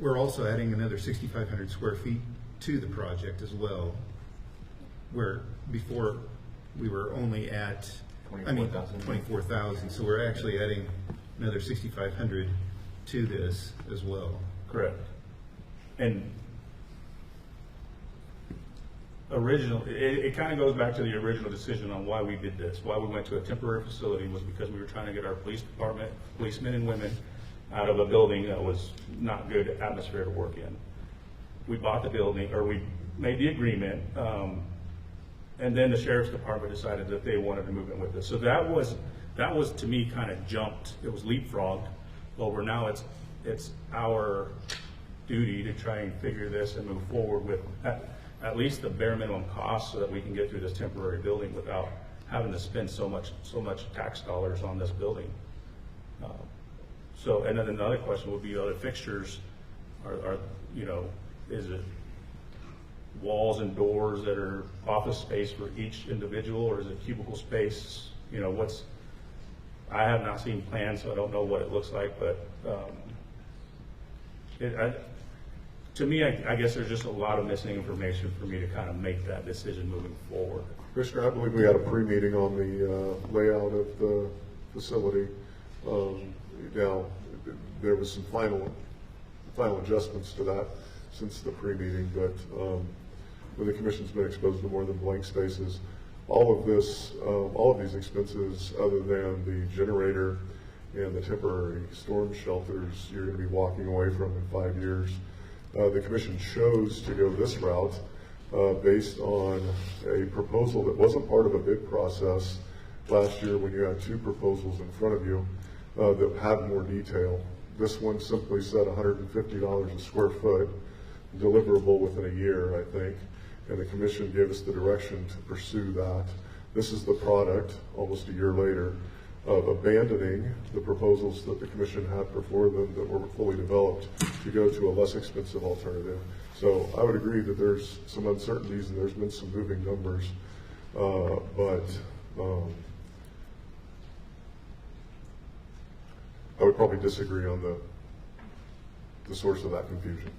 we're also adding another 6,500 square feet to the project as well, where before we were only at 24,000. So we're actually adding another 6,500 to this as well. Correct. And it kind of goes back to the original decision on why we did this. Why we went to a temporary facility was because we were trying to get our police department, policemen and women, out of a building that was not good atmosphere to work in. We bought the building, or we made the agreement, and then the sheriff's department decided that they wanted to move in with us. So that was to me kind of jumped. It was leapfrogged over. Now it's our duty to try and figure this and move forward with at least the bare minimum cost so that we can get through this temporary building without having to spend so much tax dollars on this building. So, and then another question would be, other fixtures are is it walls and doors that are office space for each individual, or is it cubicle space? I have not seen plans, so I don't know what it looks like, but to me, I guess there's just a lot of missing information for me to kind of make that decision moving forward. Commissioner, I believe we had a pre-meeting on the layout of the facility. Now, there was some final adjustments to that since the pre-meeting, but when the commission's been exposed to more than blank spaces, all of these expenses, other than the generator and the temporary storm shelters, you're going to be walking away from in 5 years. The commission chose to go this route based on a proposal that wasn't part of a bid process last year when you had two proposals in front of you that had more detail. This one simply said $150 a square foot, deliverable within a year, I think, and the commission gave us the direction to pursue that. This is the product, almost a year later, of abandoning the proposals that the commission had before them that were fully developed to go to a less expensive alternative. So I would agree that there's some uncertainties and there's been some moving numbers, but I would probably disagree on the source of that confusion.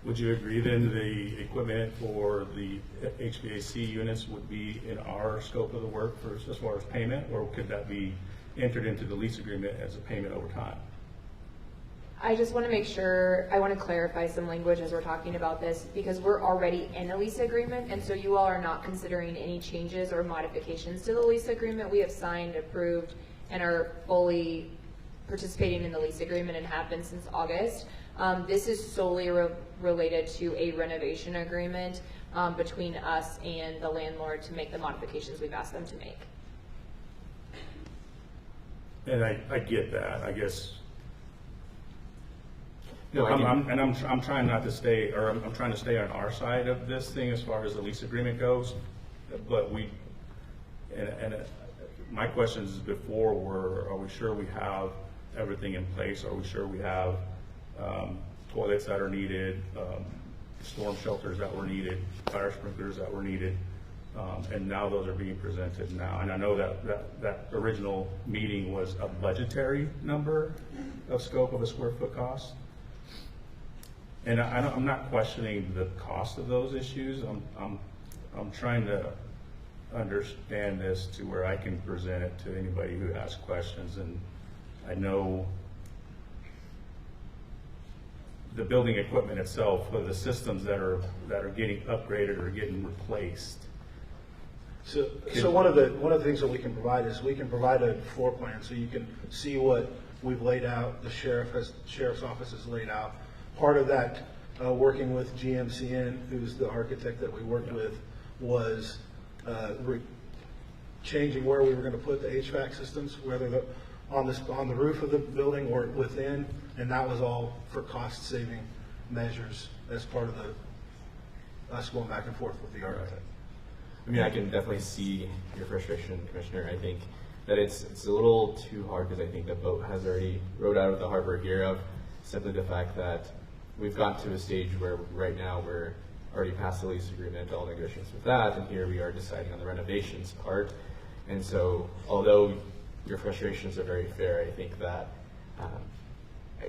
Would you agree then the equipment for the HVAC units would be in our scope of the work for, as far as payment, or could that be entered into the lease agreement as a payment over time? I just want to make sure, I want to clarify some language as we're talking about this, because we're already in a lease agreement, and so you all are not considering any changes or modifications to the lease agreement. We have signed, approved, and are fully participating in the lease agreement and have been since August. This is solely related to a renovation agreement between us and the landlord to make the modifications we've asked them to make. And I get that, I guess. No, I'm trying not to stay, or I'm trying to stay on our side of this thing as far as the lease agreement goes. But my questions before were, are we sure we have everything in place? Are we sure we have toilets that are needed, storm shelters that were needed, fire sprinklers that were needed? And now those are being presented now. And I know that original meeting was a budgetary number of scope of a square foot cost. And I'm not questioning the cost of those issues. I'm trying to understand this to where I can present it to anybody who asks questions. And I know the building equipment itself, or the systems that are getting upgraded or getting replaced. So one of the things that we can provide is we can provide a floor plan so you can see what we've laid out. The sheriff's office has laid out. Part of that, working with GMCN, who's the architect that we worked with, was changing where we were going to put the HVAC systems, whether on the roof of the building or within, and that was all for cost-saving measures as part of us going back and forth with the architect. I mean, I can definitely see your frustration, Commissioner. I think that it's a little too hard because I think the boat has already rode out of the harbor here of simply the fact that we've gotten to a stage where right now we're already past the lease agreement, all negotiations with that, and here we are deciding on the renovations part. And so, although your frustrations are very fair, I think that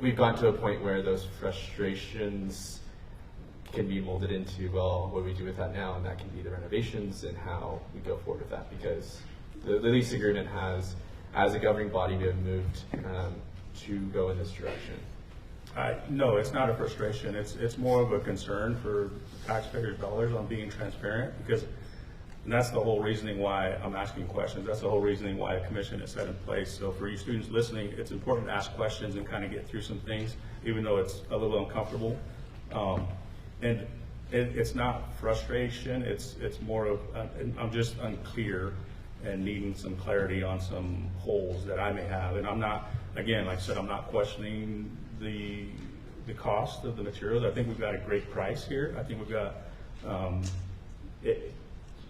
we've gotten to a point where those frustrations can be molded into, well, what do we do with that now? And that can be the renovations and how we go forward with that, because the lease agreement has, as a governing body, been moved to go in this direction. No, it's not a frustration. It's more of a concern for taxpayers' dollars on being transparent, because and that's the whole reasoning why I'm asking questions. That's the whole reasoning why a commission is set in place. So for you students listening, it's important to ask questions and kind of get through some things, even though it's a little uncomfortable. And it's not frustration. It's more of I'm just unclear and needing some clarity on some holes that I may have. And I'm not, again, like I said, I'm not questioning the cost of the materials. I think we've got a great price here. I think we've got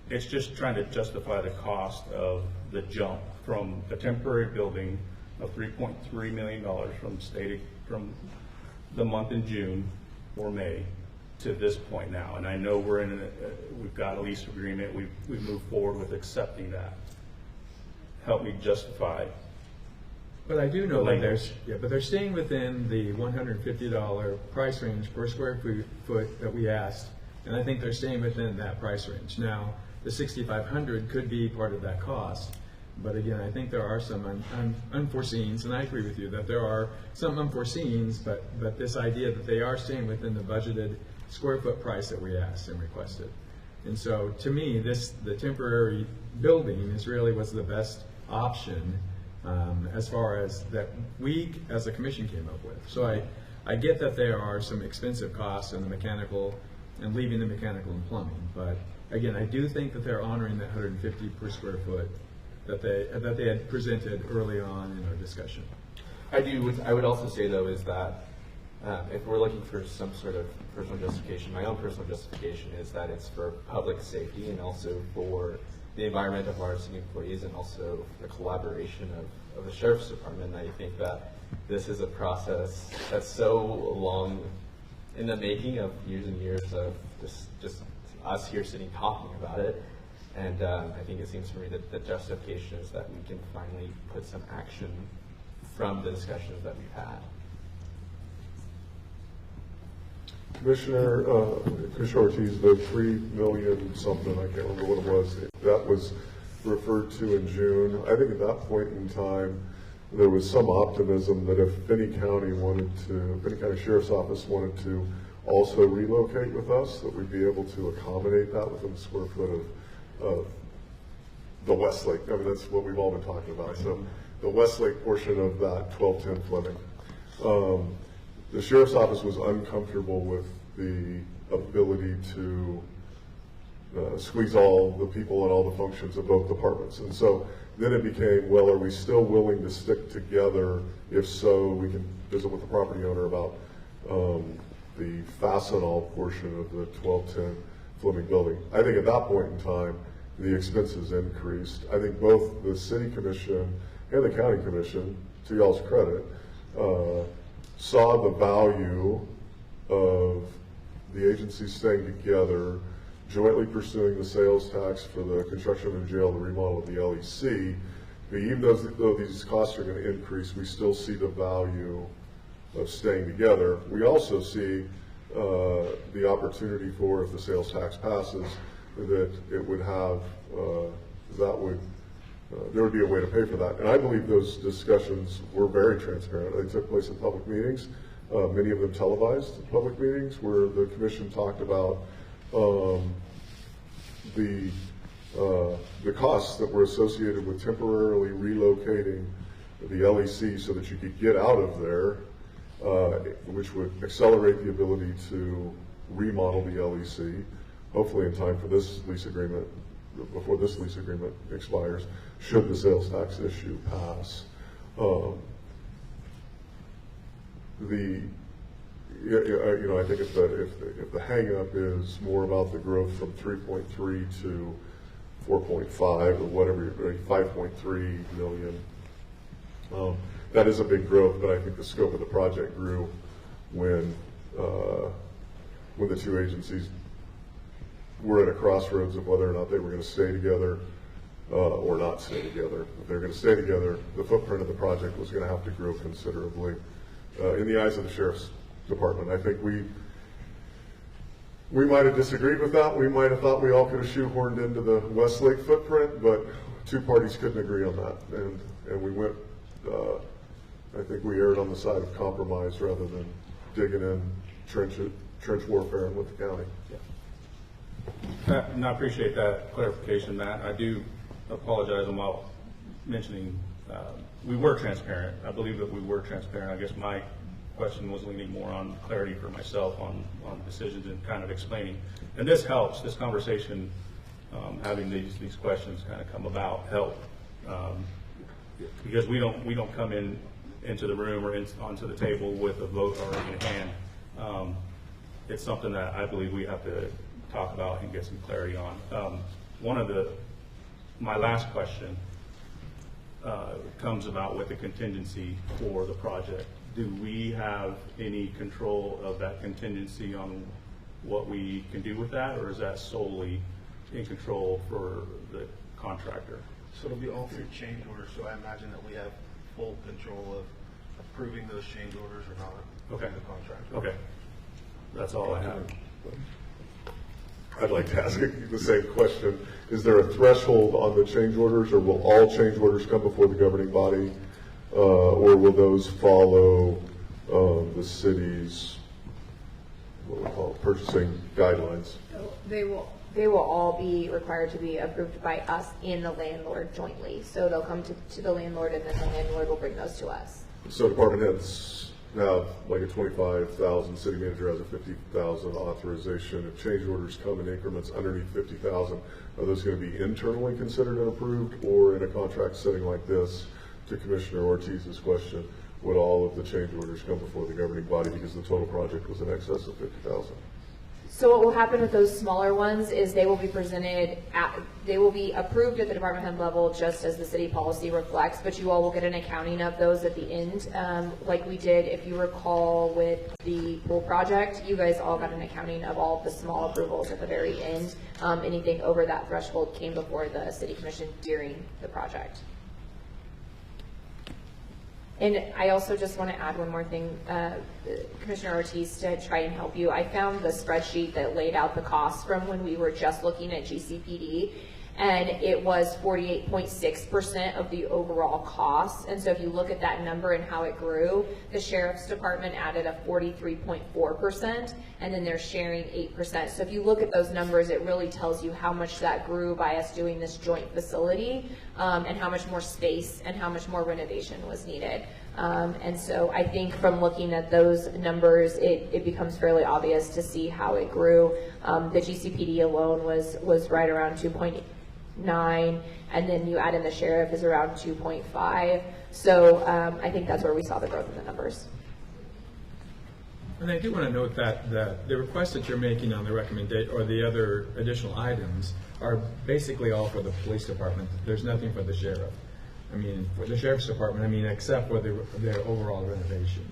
it's just trying to justify the cost of the jump from a temporary building of $3.3 million from the month in June or May to this point now. And I know we've got a lease agreement. We've moved forward with accepting that. Help me justify. But I do know that they're staying within the $150 price range per square foot that we asked, and I think they're staying within that price range. Now, the $6,500 could be part of that cost, but again, I think there are some unforeseens, and I agree with you that there are some unforeseens, but this idea that they are staying within the budgeted square foot price that we asked and requested. And so, to me, the temporary building is really was the best option as far as that we, as a commission, came up with. So I get that there are some expensive costs in the mechanical and leaving the mechanical and plumbing. But again, I do think that they're honoring that 150 per square foot that they had presented early on in our discussion. I would also say though is that if we're looking for some sort of personal justification, my own personal justification is that it's for public safety and also for the environment of our city employees and also the collaboration of the Sheriff's Department. I think that this is a process that's so long in the making of years and years of just us here sitting talking about it. And I think it seems to me that the justification is that we can finally put some action from the discussions that we've had. Commissioner Ortiz, the 3 million something, I can't remember what it was, that was referred to in June. I think at that point in time, there was some optimism that if Finney County Sheriff's Office wanted to also relocate with us, that we'd be able to accommodate that within the square foot of the Westlake. I mean, that's what we've all been talking about. So the Westlake portion of that 1210 Fleming. The Sheriff's Office was uncomfortable with the ability to squeeze all the people and all the functions of both departments. And so then it became, well, are we still willing to stick together? If so, we can visit with the property owner about the Fastenal portion of the 1210 Fleming building. I think at that point in time, the expenses increased. I think both the City Commission and the County Commission, to y'all's credit, saw the value of the agencies staying together, jointly pursuing the sales tax for the construction of the jail, the remodel of the LEC. But even though these costs are going to increase, we still see the value of staying together. We also see the opportunity for, if the sales tax passes, that it would have, there would be a way to pay for that. And I believe those discussions were very transparent. They took place in public meetings, many of them televised public meetings, where the commission talked about the costs that were associated with temporarily relocating the LEC so that you could get out of there, which would accelerate the ability to remodel the LEC, hopefully in time for this lease agreement, before this lease agreement expires, should the sales tax issue pass. I think if the hang-up is more about the growth from 3.3 to 4.5 or whatever, 5.3 million, that is a big growth, but I think the scope of the project grew when the two agencies were at a crossroads of whether or not they were going to stay together or not stay together. If they were going to stay together, the footprint of the project was going to have to grow considerably in the eyes of the Sheriff's Department. I think we might have disagreed with that. We might have thought we all could have shoehorned into the Westlake footprint, but two parties couldn't agree on that. And we went, I think we erred on the side of compromise rather than digging in trench warfare with the county. And I appreciate that clarification, Matt. I do apologize about mentioning we were transparent. I believe that we were transparent. I guess my question was leaning more on clarity for myself on decisions and kind of explaining. And this helps, this conversation, having these questions kind of come about help. Because we don't come into the room or onto the table with a vote already in hand. It's something that I believe we have to talk about and get some clarity on. My last question comes about with the contingency for the project. Do we have any control of that contingency on what we can do with that, or is that solely in control for the contractor? So it'll be all through change orders, so I imagine that we have full control of approving those change orders or not. Okay. The contractor. Okay. That's all I have. I'd like to ask the same question. Is there a threshold on the change orders, or will all change orders come before the governing body, or will those follow the city's, what we call it, purchasing guidelines? They will all be required to be approved by us and the landlord jointly. So they'll come to the landlord, and then the landlord will bring those to us. So department heads have like a 25,000, city manager has a 50,000 authorization. If change orders come in increments underneath 50,000, are those going to be internally considered and approved, or in a contract setting like this, to Commissioner Ortiz's question, would all of the change orders come before the governing body because the total project was in excess of 50,000? So what will happen with those smaller ones is they will be they will be approved at the department head level just as the city policy reflects, but you all will get an accounting of those at the end. Like we did, if you recall, with the pool project, you guys all got an accounting of all the small approvals at the very end. Anything over that threshold came before the city commission during the project. And I also just want to add one more thing, Commissioner Ortiz, to try and help you. I found the spreadsheet that laid out the costs from when we were just looking at GCPD, and it was 48.6% of the overall costs. And so if you look at that number and how it grew, the Sheriff's Department added a 43.4%, and then they're sharing 8%. So if you look at those numbers, it really tells you how much that grew by us doing this joint facility, and how much more space and how much more renovation was needed. And so I think from looking at those numbers, it becomes fairly obvious to see how it grew. The GCPD alone was right around 2.9, and then you add in the sheriff is around 2.5. So I think that's where we saw the growth in the numbers. And I do want to note that the requests that you're making on the recommendation or the other additional items are basically all for the police department. There's nothing for the sheriff. I mean, for the sheriff's department, I mean, except for their overall renovation.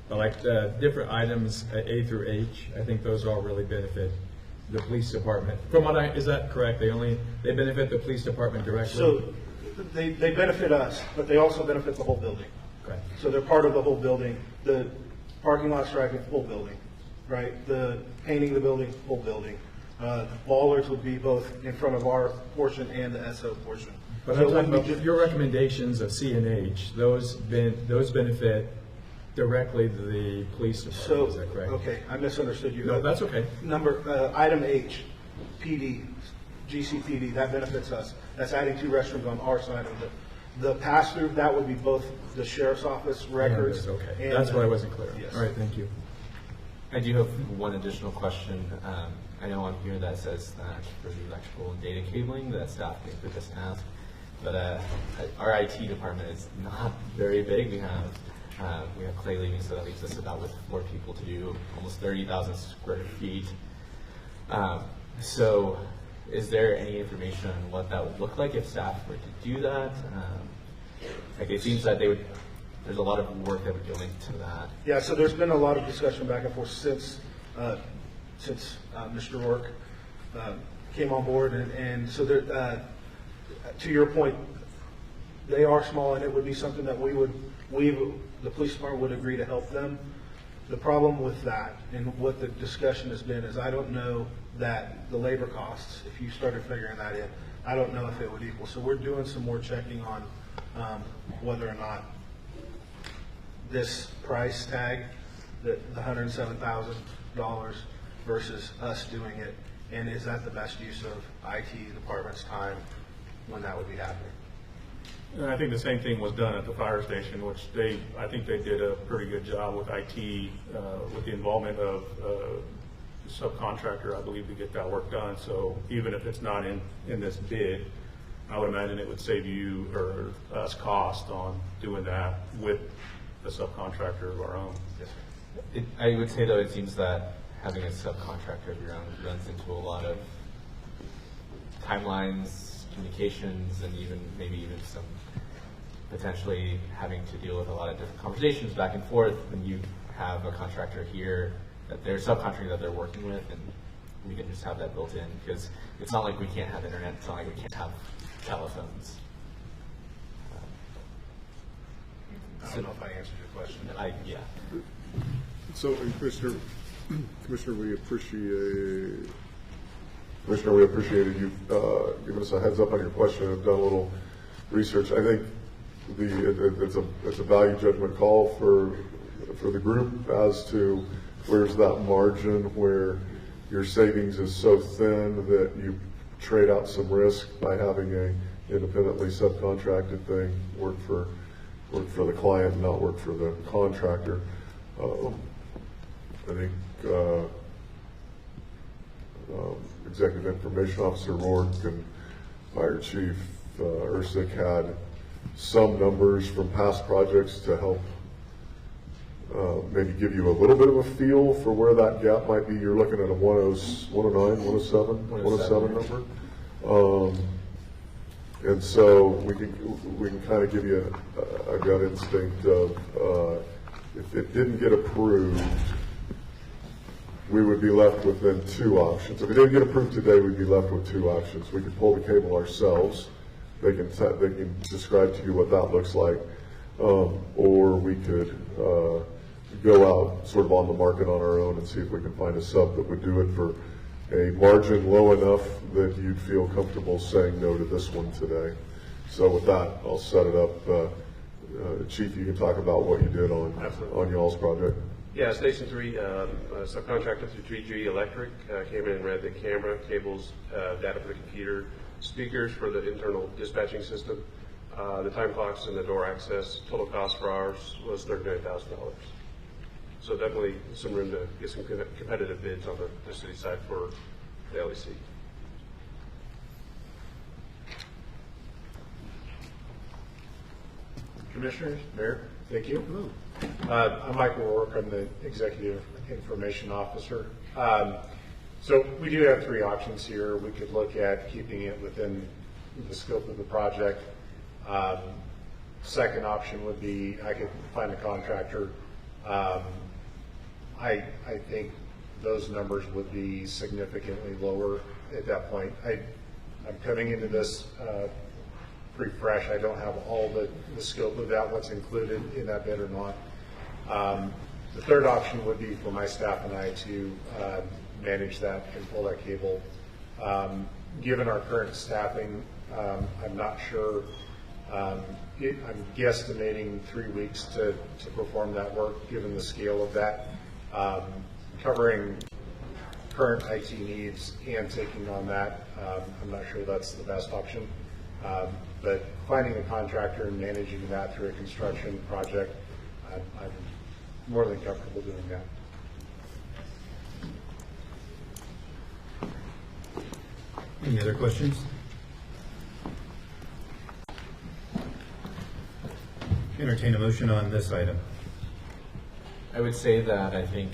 But like the different items, A through H, I think those all really benefit the police department. From what is that correct? They benefit the police department directly? So they benefit us, but they also benefit the whole building. Okay. So they're part of the whole building. The parking lot striping, whole building, right? The painting the building, whole building. The ballers would be both in front of our portion and the SO portion. But so I'm talking about your recommendations of C and H. Those benefit directly the police department. So, is that correct? okay, I misunderstood you. No, that's okay. Item H, PD, GCPD, that benefits us. That's adding 2 restrooms on our side of the pass-through. That would be both the sheriff's office records. Okay, and that's what I wasn't clear. Yes. All right, thank you. I do have one additional question. I know on here that says that for the electrical and data cabling that staff could just ask, but our IT department is not very big. We have Clay leaving, so that leaves us about with 4 people to do almost 30,000 square feet. So is there any information on what that would look like if staff were to do that? Like it seems that there's a lot of work that would go into that. Yeah, so there's been a lot of discussion back and forth since Mr. Rourke came on board, and so there, to your point, they are small, and it would be something that the police department would agree to help them. The problem with that and what the discussion has been is I don't know that the labor costs, if you started figuring that in, I don't know if it would equal. So we're doing some more checking on whether or not this price tag, the $107,000 versus us doing it, and is that the best use of IT department's time when that would be happening? And I think the same thing was done at the fire station, which I think they did a pretty good job with IT, with the involvement of subcontractor, I believe, to get that work done. So even if it's not in this bid, I would imagine it would save you or us cost on doing that with a subcontractor of our own. Yes. I would say though, it seems that having a subcontractor of your own runs into a lot of timelines, communications, and maybe even some potentially having to deal with a lot of different conversations back and forth when you have a contractor here that they're subcontracting that they're working with, and we can just have that built in because it's not like we can't have internet, it's not like we can't have telephones. I don't know if I answered your question. Yeah. So, Commissioner, we appreciated you giving us a heads up on your question and have done a little research. I think it's a value judgment call for the group as to where's that margin where your savings is so thin that you trade out some risk by having a independently subcontracted thing work for the client and not work for the contractor. I think Executive Information Officer Rourke and Fire Chief Ersick had some numbers from past projects to help maybe give you a little bit of a feel for where that gap might be. You're looking at a 109, 107 number. And so we can kind of give you a gut instinct of if it didn't get approved, we would be left with then two options. If it didn't get approved today, we'd be left with two options. We could pull the cable ourselves. They can describe to you what that looks like, or we could go out sort of on the market on our own and see if we can find a sub that would do it for a margin low enough that you'd feel comfortable saying no to this one today. So with that, I'll set it up. Chief, you can talk about what you did on y'all's project. Yeah, Station 3, subcontractor through 3G Electric, came in and read the camera, cables, data for the computer, speakers for the internal dispatching system, the time clocks and the door access. Total cost for ours was $39,000. So definitely some room to get some competitive bids on the city side for the LEC. Commissioners, Mayor, thank you. I'm Michael Rourke. I'm the Executive Information Officer. So we do have three options here. We could look at keeping it within the scope of the project. Second option would be I could find a contractor. I think those numbers would be significantly lower at that point. I'm coming into this pretty fresh. I don't have all the scope of that, what's included in that bid or not. The third option would be for my staff and I to manage that and pull that cable. Given our current staffing, I'm not sure. I'm guesstimating 3 weeks to perform that work, given the scale of that. Covering current IT needs and taking on that, I'm not sure that's the best option. But finding a contractor and managing that through a construction project, I'm more than comfortable doing that. Any other questions? Entertain a motion on this item. I would say that I think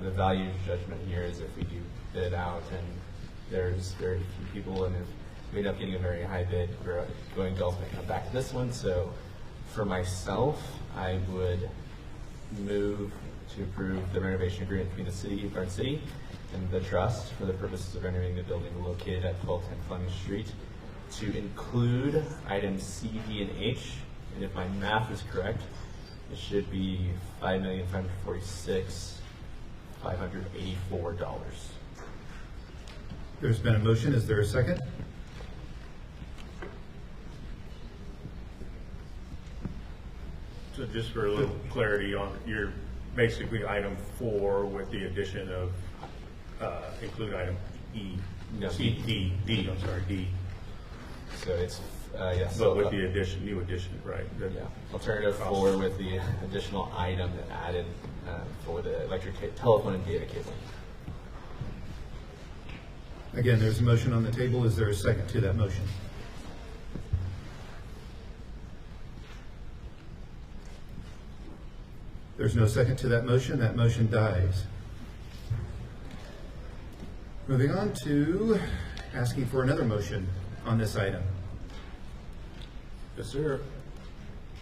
the value judgment here is if we do bid it out and there's very few people, and if we end up getting a very high bid, we're going to ultimately come back to this one. So for myself, I would move to approve the renovation agreement between the city of Garden City and the trust for the purposes of renovating the building located at 1210 Fleming Street to include items C, D, and H. And if my math is correct, it should be $5,546,584. There's been a motion. Is there a second? So just for a little clarity on your basically item 4 with the addition of include item E. No, D. I'm sorry, D. So it's yes. But with the addition, new addition, right? Yeah. Alternative 4 with the additional item that added for the electric telephone and data cabling. Again, there's a motion on the table. Is there a second to that motion? There's no second to that motion. That motion dies. Moving on to asking for another motion on this item. Yes, sir.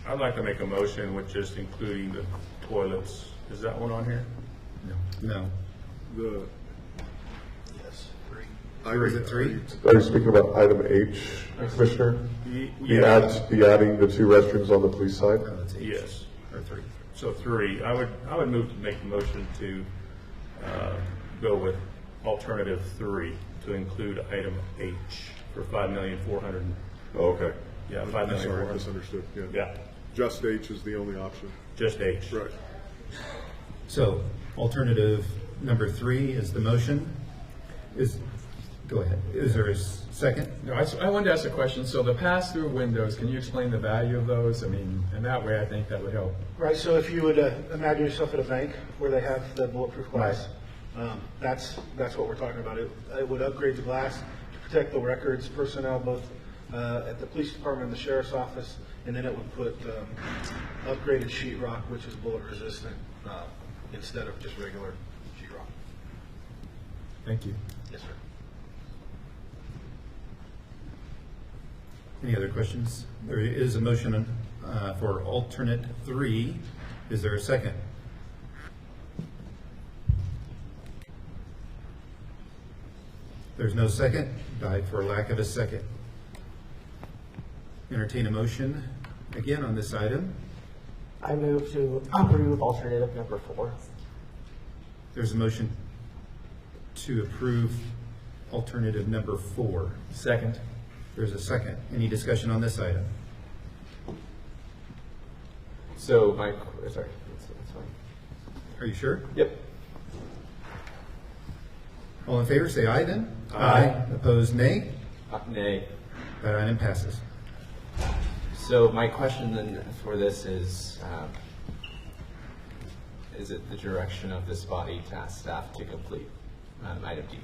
I'd like to make a motion with just including the toilets. Is that one on here? No. Yes, 3. Or is it 3? Are you speaking about item H, Commissioner? Yeah. The adding the 2 restrooms on the police side? No, that's H. Yes. Or 3. So 3. I would move to make the motion to go with alternative 3 to include item H for $5,400,000. Oh, okay. Yeah, I'm $5,400,000. sorry, misunderstood. Yeah. Just H is the only option. Just H. Right. So alternative number 3 is the motion. Go ahead. Is there a second? No, I wanted to ask a question. So the pass-through windows, can you explain the value of those? I mean, and that way I think that would help. Right, so if you would imagine yourself at a bank where they have the bulletproof glass, that's what we're talking about. It would upgrade the glass to protect the records, personnel, both at the police department and the sheriff's office, and then it would put upgraded sheetrock, which is bullet resistant, instead of just regular sheetrock. Thank you. Yes, sir. Any other questions? There is a motion for alternate 3. Is there a second? There's no second. Died for lack of a second. Entertain a motion again on this item. I move to approve alternative number 4. There's a motion to approve alternative number 4. Second. There's a second. Any discussion on this item? So sorry, that's fine. Are you sure? Yep. All in favor, say aye then. Aye. Opposed, nay. Nay. That item passes. So my question then for this is it the direction of this body to ask staff to complete item D?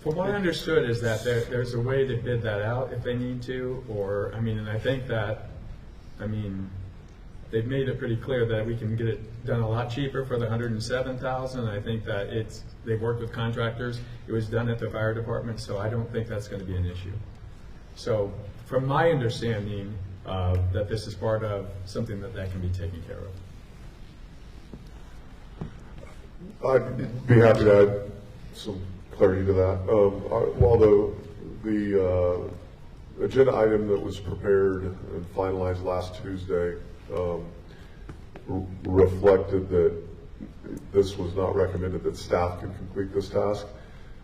From what I understood is that there's a way to bid that out if they need to, or, I mean, and I think that, I mean, they've made it pretty clear that we can get it done a lot cheaper for the $107,000. I think that they've worked with contractors. It was done at the fire department, so I don't think that's going to be an issue. So from my understanding, that this is part of something that can be taken care of. I'd be happy to add some clarity to that. While the agenda item that was prepared and finalized last Tuesday reflected that this was not recommended that staff can complete this task,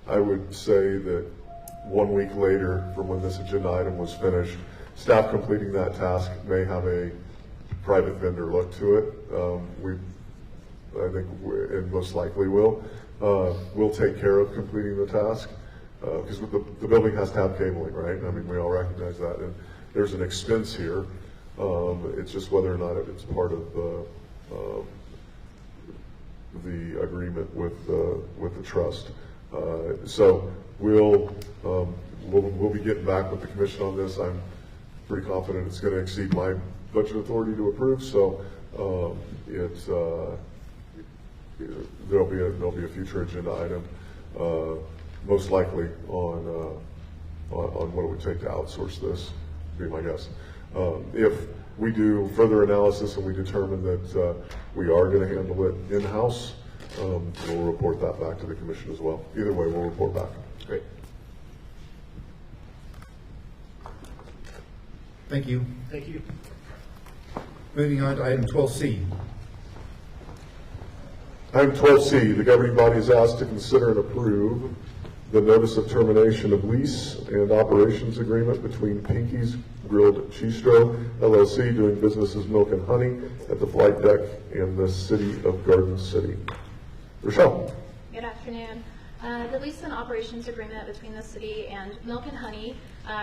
I would say that 1 week later from when this agenda item was finished, staff completing that task may have a private vendor look to it. I think it most likely will. We'll take care of completing the task because the building has to have cabling, right? I mean, we all recognize that, and there's an expense here. It's just whether or not it's part of the agreement with the trust. So we'll be getting back with the commission on this. I'm pretty confident it's going to exceed my budget authority to approve. So there'll be a future agenda item, most likely on what it would take to outsource this, would be my guess. If we do further analysis and we determine that we are going to handle it in-house, we'll report that back to the commission as well. Either way, we'll report back. Great. Thank you. Thank you. Moving on to item 12C. Item 12C, the governing body is asked to consider and approve the notice of termination of lease and operations agreement between Pinky's Grilled Cheestro LLC, doing business as Milk and Honey at the flight deck in the city of Garden City. Rochelle. Good afternoon. The lease and operations agreement between the city and Milk and Honey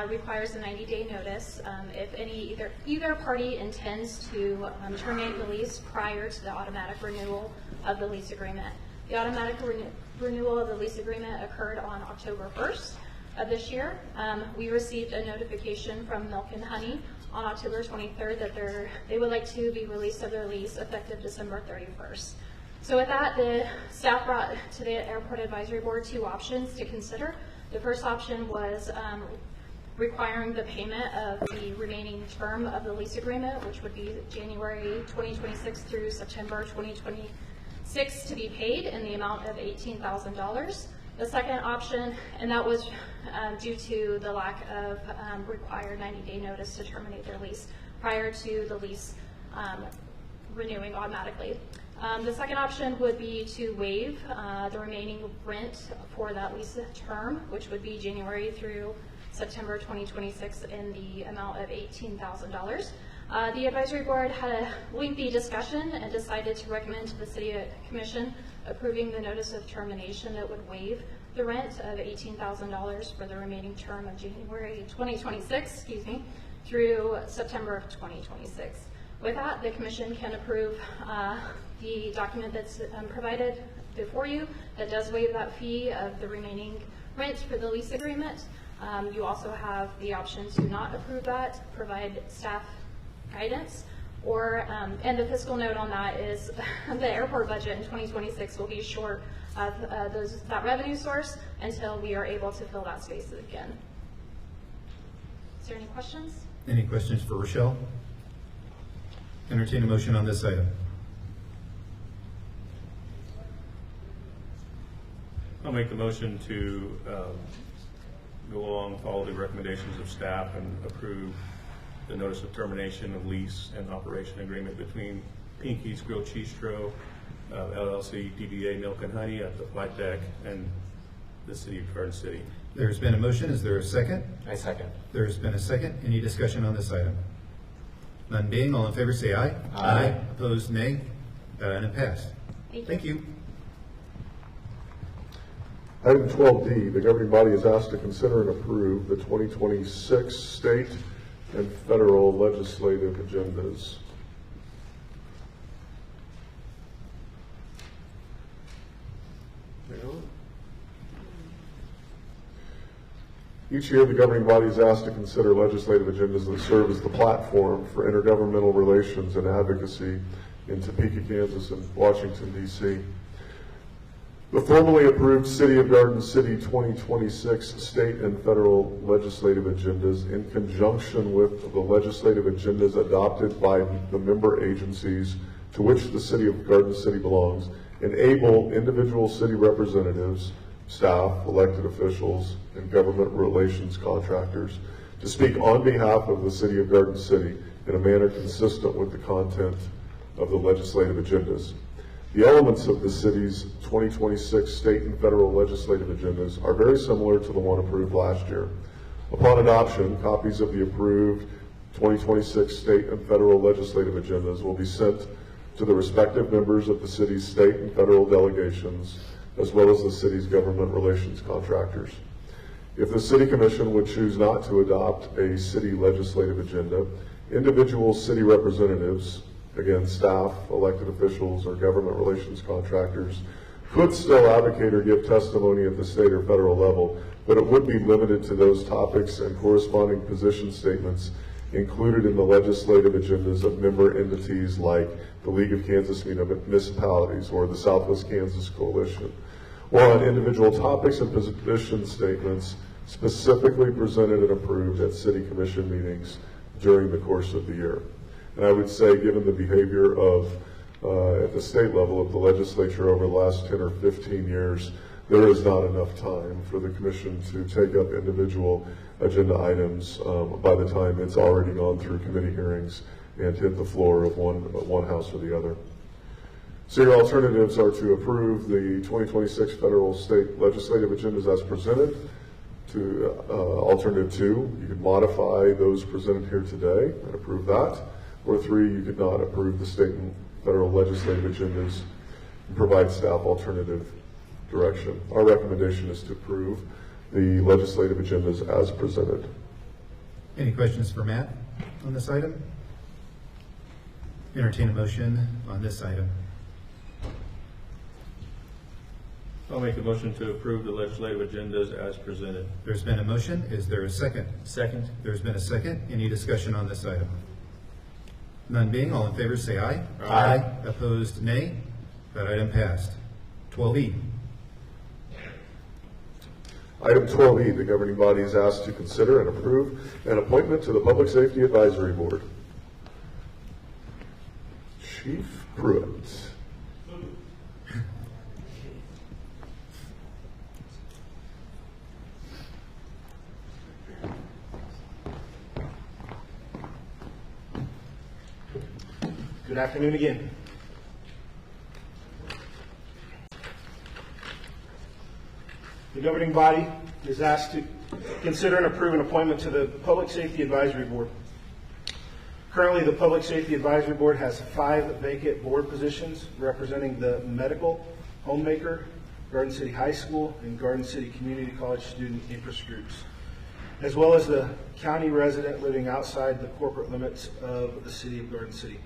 requires a 90-day notice if either party intends to terminate the lease prior to the automatic renewal of the lease agreement. The automatic renewal of the lease agreement occurred on October 1st of this year. We received a notification from Milk and Honey on October 23rd that they would like to be released of their lease effective December 31st. So with that, the staff brought to the Airport Advisory Board 2 options to consider. The first option was requiring the payment of the remaining term of the lease agreement, which would be January 2026 through September 2026 to be paid in the amount of $18,000. The second option, and that was due to the lack of required 90-day notice to terminate their lease prior to the lease renewing automatically. The second option would be to waive the remaining rent for that lease term, which would be January through September 2026 in the amount of $18,000. The advisory board had a lengthy discussion and decided to recommend to the City Commission approving the notice of termination that would waive the rent of $18,000 for the remaining term of January 2026, through September of 2026. With that, the Commission can approve the document that's provided before you that does waive that fee of the remaining rent for the lease agreement. You also have the option to not approve that, provide staff guidance, or, and the fiscal note on that is the airport budget in 2026 will be short of that revenue source until we are able to fill that space again. Is there any questions? Any questions for Rochelle? Entertain a motion on this item. I'll make the motion to go along, follow the recommendations of staff, and approve the notice of termination of lease and operation agreement between Pinky's Grill Cheestro, LLC, DBA Milk and Honey at the flight deck, and the City of Garden City. There's been a motion. Is there a second? I second. There's been a second. Any discussion on this item? None being, all in favor say aye. Aye. Opposed, nay. That item passed. Thank you. Item 12D, the governing body is asked to consider and approve the 2026 state and federal legislative agendas. Each year, the governing body is asked to consider legislative agendas that serve as the platform for intergovernmental relations and advocacy in Topeka, Kansas, and Washington, D.C. The formally approved City of Garden City 2026 state and federal legislative agendas, in conjunction with the legislative agendas adopted by the member agencies to which the City of Garden City belongs, enable individual city representatives, staff, elected officials, and government relations contractors to speak on behalf of the City of Garden City in a manner consistent with the content of the legislative agendas. The elements of the city's 2026 state and federal legislative agendas are very similar to the one approved last year. Upon adoption, copies of the approved 2026 state and federal legislative agendas will be sent to the respective members of the city's state and federal delegations, as well as the city's government relations contractors. If the City Commission would choose not to adopt a city legislative agenda, individual city representatives, again, staff, elected officials, or government relations contractors, could still advocate or give testimony at the state or federal level, but it would be limited to those topics and corresponding position statements included in the legislative agendas of member entities like the League of Kansas Municipalities or the Southwest Kansas Coalition, or on individual topics and position statements specifically presented and approved at City Commission meetings during the course of the year. And I would say, given the behavior of, at the state level of the legislature over the last 10 or 15 years, there is not enough time for the commission to take up individual agenda items by the time it's already gone through committee hearings and hit the floor of one house or the other. So your alternatives are to approve the 2026 federal state legislative agendas as presented. To alternative 2, you could modify those presented here today and approve that. Or 3, you could not approve the state and federal legislative agendas and provide staff alternative direction. Our recommendation is to approve the legislative agendas as presented. Any questions for Matt on this item? Entertain a motion on this item. I'll make a motion to approve the legislative agendas as presented. There's been a motion. Is there a second? Second. There's been a second. Any discussion on this item? None being, all in favor say aye. Aye. Opposed, nay. That item passed. 12E. Item 12E, the governing body is asked to consider and approve an appointment to the Public Safety Advisory Board. Chief Pruitt. Good afternoon again. The governing body is asked to consider and approve an appointment to the Public Safety Advisory Board. Currently, the Public Safety Advisory Board has 5 vacant board positions representing the medical, homemaker, Garden City High School, and Garden City Community College student interest groups, as well as the county resident living outside the corporate limits of the city of Garden City.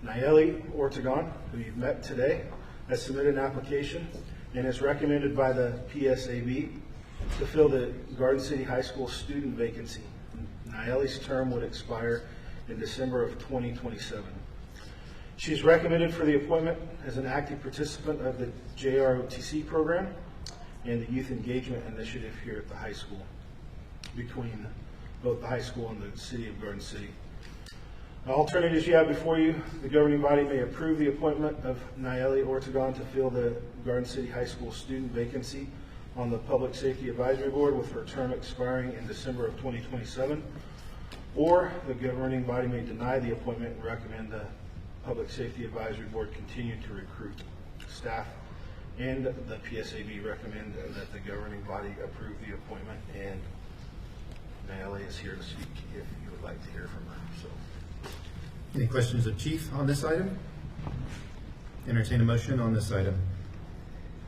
Nayeli Ortegon, who you've met today, has submitted an application and is recommended by the PSAB to fill the Garden City High School student vacancy. Nayeli's term would expire in December of 2027. She's recommended for the appointment as an active participant of the JROTC program and the Youth Engagement Initiative here at the high school, between both the high school and the city of Garden City. The alternatives you have before you, the governing body may approve the appointment of Nayeli Ortegon to fill the Garden City High School student vacancy on the Public Safety Advisory Board with her term expiring in December of 2027, or the governing body may deny the appointment and recommend the Public Safety Advisory Board continue to recruit staff, and the PSAB recommend that the governing body approve the appointment, and Nayeli is here to speak if you would like to hear from her. So, any questions of Chief on this item? Entertain a motion on this item.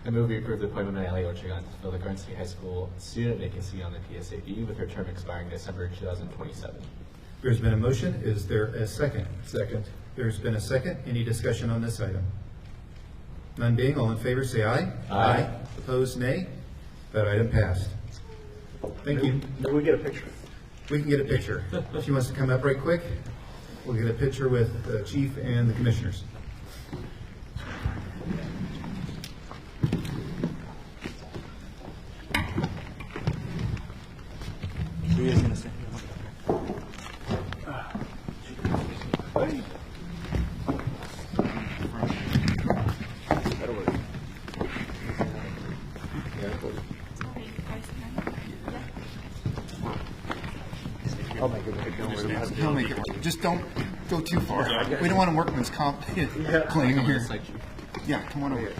I move we approve the appointment of Nayeli Ortegon to fill the Garden City High School student vacancy on the PSAB with her term expiring December 2027. There's been a motion. Is there a second? Second. There's been a second. Any discussion on this item? None being, all in favor say aye. Aye. Opposed, nay. That item passed. Thank you. May we get a picture? We can get a picture. If she wants to come up right quick, we'll get a picture with the Chief and the Commissioners. He is going to say. I'll make it work. He'll make it work. Just don't go too far. We don't want him working his comp claim here. Yeah, come on over.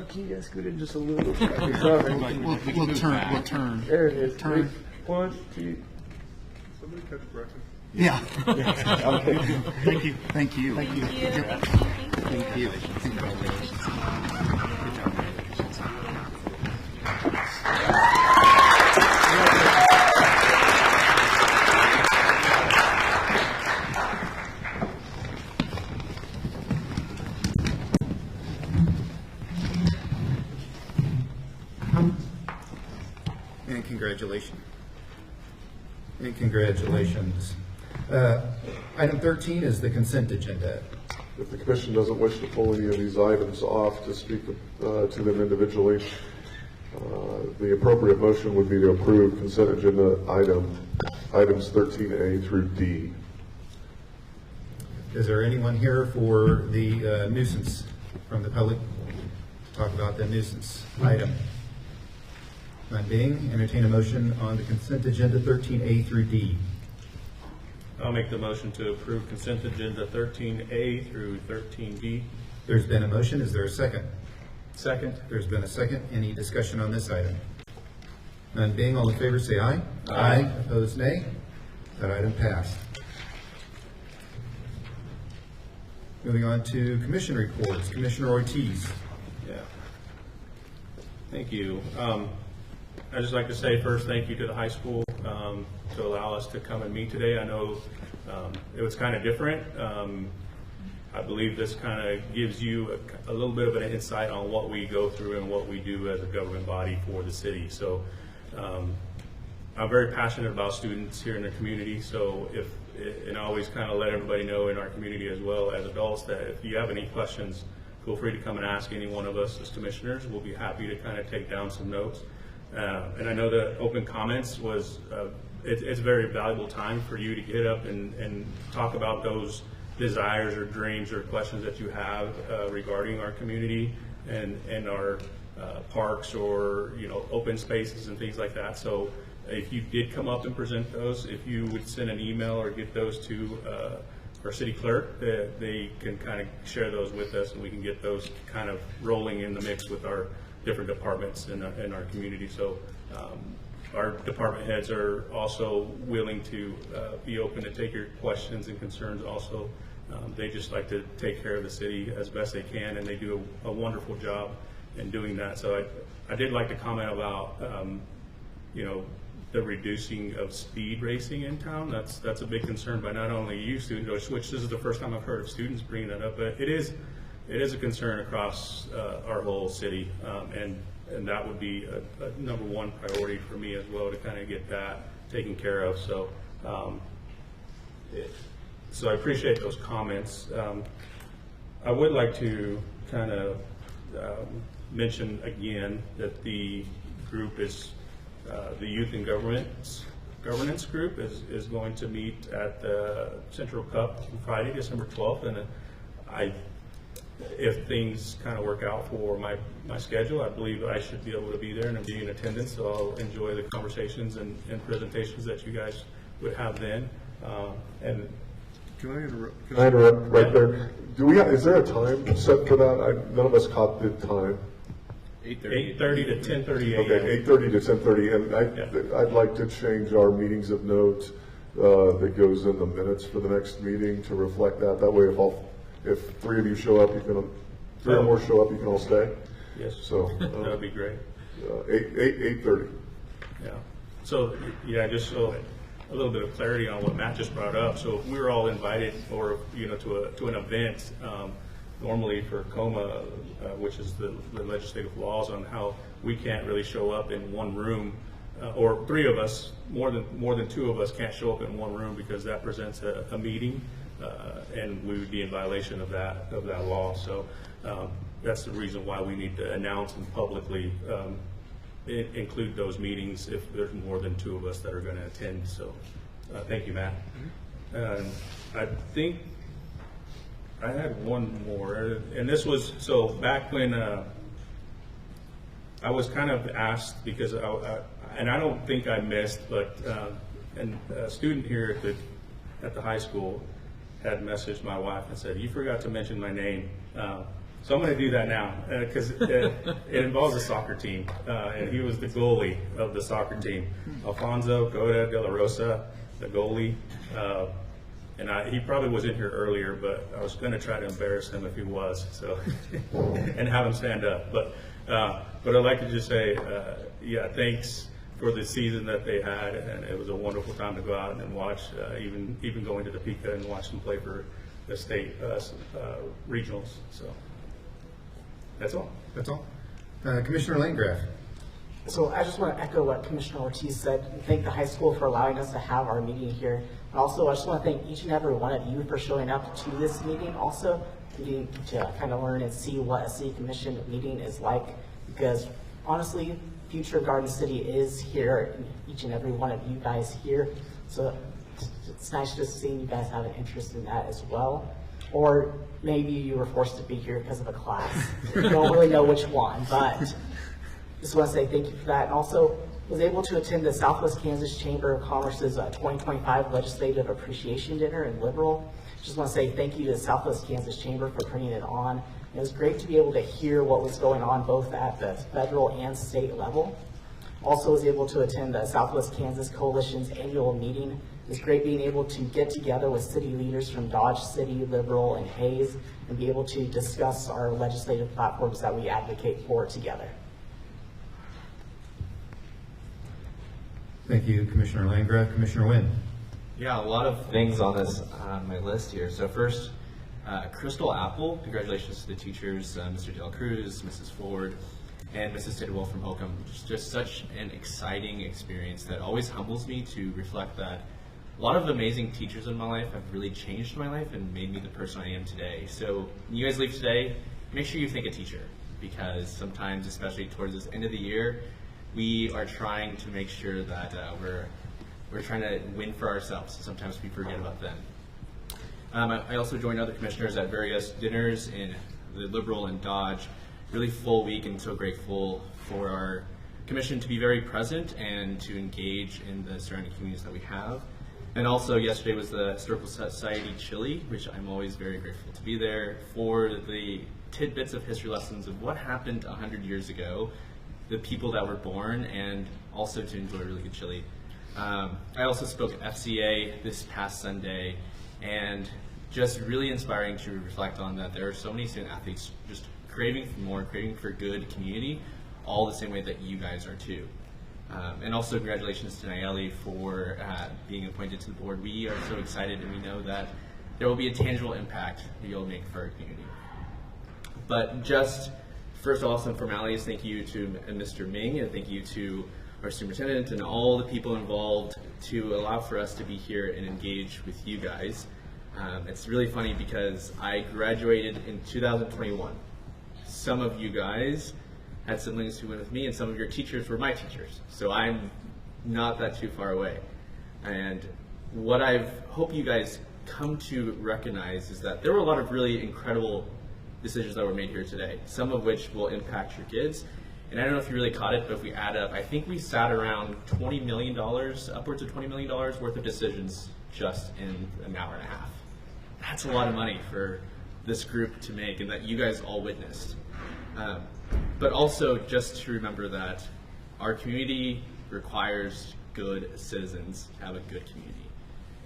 Can you guys scoot in just a little? We'll turn. There it is. Turn. 1, 2. Somebody catch breakfast? Yeah. Okay. Thank you. Thank you. Thank you. Thank you. Congratulations. Good job. And congratulations. And congratulations. Item 13 is the consent agenda. If the commission doesn't wish to pull any of these items off to speak to them individually, the appropriate motion would be to approve consent agenda items 13A through D. Is there anyone here for the nuisance from the public? Talk about the nuisance item. None being, entertain a motion on the consent agenda 13A through D. I'll make the motion to approve consent agenda 13A through 13D. There's been a motion. Is there a second? Second. There's been a second. Any discussion on this item? None being, all in favor say aye. Aye. Opposed, nay. That item passed. Moving on to commission reports. Commissioner Ortiz. Yeah. Thank you. I'd just like to say first thank you to the high school to allow us to come and meet today. I know it was kind of different. I believe this kind of gives you a little bit of an insight on what we go through and what we do as a government body for the city. So I'm very passionate about students here in the community. So and I always kind of let everybody know in our community as well as adults that if you have any questions, feel free to come and ask any one of us as commissioners. We'll be happy to kind of take down some notes. And I know the open comments was, it's a very valuable time for you to get up and talk about those desires or dreams or questions that you have regarding our community and our parks or, open spaces and things like that. So if you did come up and present those, if you would send an email or get those to our city clerk, they can kind of share those with us and we can get those kind of rolling in the mix with our different departments in our community. So our department heads are also willing to be open to take your questions and concerns also. They just like to take care of the city as best they can, and they do a wonderful job in doing that. So I did like to comment about, the reducing of speed racing in town. That's a big concern by not only you students, which this is the first time I've heard of students bringing that up, but it is a concern across our whole city, and that would be a number one priority for me as well, to kind of get that taken care of. So, so I appreciate those comments. I would like to kind of mention again that the group is the Youth and Governance group is going to meet at the Central Cup Friday, December 12th, and if things kind of work out for my schedule, I believe I should be able to be there and be in attendance, so I'll enjoy the conversations and presentations that you guys would have then. And Can I interrupt right there? Is there a time set for that? None of us caught the time. 8:30 to 10:30 a.m. Okay, 8:30 to 10:30, and I'd like to change our meetings of note that goes in the minutes for the next meeting to reflect that. That way, if three of you show up, three or more show up, you can all stay. Yes. So that would be great. 8:30. Yeah. So just so a little bit of clarity on what Matt just brought up. So if we were all invited, or to an event. Normally for COMA, which is the legislative laws on how we can't really show up in one room, or three of us, more than two of us can't show up in one room, because that presents a meeting, and we would be in violation of that law. So that's the reason why we need to announce and publicly include those meetings if there's more than two of us that are going to attend. So thank you, Matt. I think I had one more, and this was, so back when I was kind of asked, because and I don't think I missed, but and a student here at the high school had messaged my wife and said, "You forgot to mention my name." So I'm going to do that now, because it involves a soccer team, and he was the goalie of the soccer team, Alfonso Goda de la Rosa, the goalie. And he probably was in here earlier, but I was going to try to embarrass him if he was, so and have him stand up. But I'd like to just say, thanks for the season that they had, and it was a wonderful time to go out and watch, even going to Topeka and watch them play for the state regionals. So that's all. That's all. Commissioner Landgraf. So I just want to echo what Commissioner Ortiz said, and thank the high school for allowing us to have our meeting here. And also, I just want to thank each and every one of you for showing up to this meeting also, to kind of learn and see what a city commission meeting is like, because honestly, future Garden City is here, and each and every one of you guys here. So it's nice just seeing you guys have an interest in that as well. Or maybe you were forced to be here because of a class. You don't really know which one, but just want to say thank you for that. And also was able to attend the Southwest Kansas Chamber of Commerce's 2025 Legislative Appreciation Dinner in Liberal. Just want to say thank you to the Southwest Kansas Chamber for putting it on. It was great to be able to hear what was going on both at the federal and state level. Also was able to attend the Southwest Kansas Coalition's annual meeting. It was great being able to get together with city leaders from Dodge City, Liberal, and Hayes, and be able to discuss our legislative platforms that we advocate for together. Thank you, Commissioner Landgraf. Commissioner Nguyen. Yeah, a lot of things on my list here. So first, Crystal Apple, congratulations to the teachers, Mr. Del Cruz, Mrs. Ford, and Mrs. Tidwell from Holcomb. Just such an exciting experience that always humbles me to reflect that a lot of amazing teachers in my life have really changed my life and made me the person I am today. So when you guys leave today, make sure you thank a teacher, because sometimes, especially towards this end of the year, we are trying to make sure that we're trying to win for ourselves. So sometimes we forget about them. I also joined other commissioners at various dinners in the Liberal and Dodge. Really full week, and so grateful for our commission to be very present and to engage in the surrounding communities that we have. And also yesterday was the Historical Society Chili, which I'm always very grateful to be there for the tidbits of history lessons of what happened 100 years ago the people that were born and also to enjoy really good chili. I also spoke at FCA this past Sunday, and just really inspiring to reflect on that there are so many student athletes just craving for more, craving for good community, all the same way that you guys are too. And also congratulations to Nayeli for being appointed to the board. We are so excited, and we know that there will be a tangible impact that you'll make for our community. But just first of all, some formalities. Thank you to Mr. Ming, and thank you to our superintendent and all the people involved to allow for us to be here and engage with you guys. It's really funny because I graduated in 2021. Some of you guys had siblings who went with me, and some of your teachers were my teachers. So I'm not that too far away. And what I hope you guys come to recognize is that there were a lot of really incredible decisions that were made here today, some of which will impact your kids. And I don't know if you really caught it, but if we add up, I think we sat around $20 million, upwards of $20 million worth of decisions just in an hour and a half. That's a lot of money for this group to make, and that you guys all witnessed. But also just to remember that our community requires good citizens to have a good community.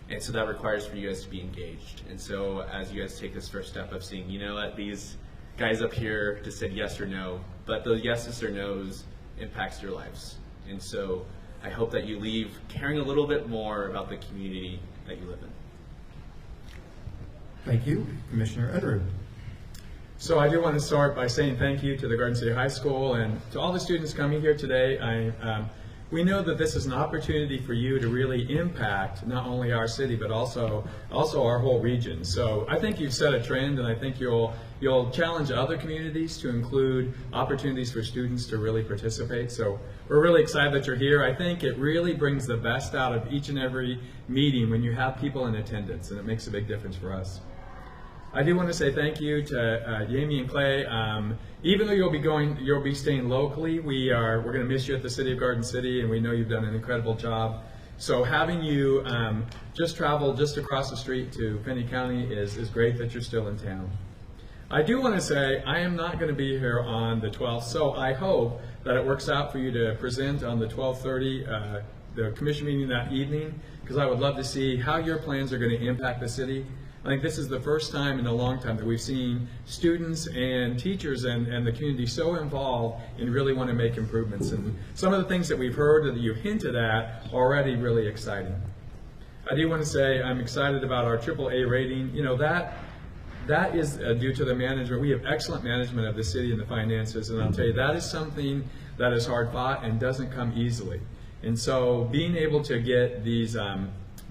And so that requires for you guys to be engaged. And so as you guys take this first step of seeing, you know what, these guys up here just said yes or no, but those yeses or nos impacts your lives. And so I hope that you leave caring a little bit more about the community that you live in. Thank you. Commissioner Unruh. So I do want to start by saying thank you to the Garden City High School and to all the students coming here today. We know that this is an opportunity for you to really impact not only our city but also our whole region. So I think you've set a trend, and I think you'll challenge other communities to include opportunities for students to really participate. So we're really excited that you're here. I think it really brings the best out of each and every meeting when you have people in attendance, and it makes a big difference for us. I do want to say thank you to Jamie and Clay. Even though you'll be staying locally, we're going to miss you at the City of Garden City, and we know you've done an incredible job. So having you just travel just across the street to Finney County is great that you're still in town. I do want to say I am not going to be here on the 12th, so I hope that it works out for you to present on the 12:30, the commission meeting that evening, because I would love to see how your plans are going to impact the city. I think this is the first time in a long time that we've seen students and teachers and the community so involved and really want to make improvements. And some of the things that we've heard that you've hinted at are already really exciting. I do want to say I'm excited about our AAA rating. You know, that is due to the management. We have excellent management of the city and the finances, and I'll tell you, that is something that is hard fought and doesn't come easily. And so being able to get these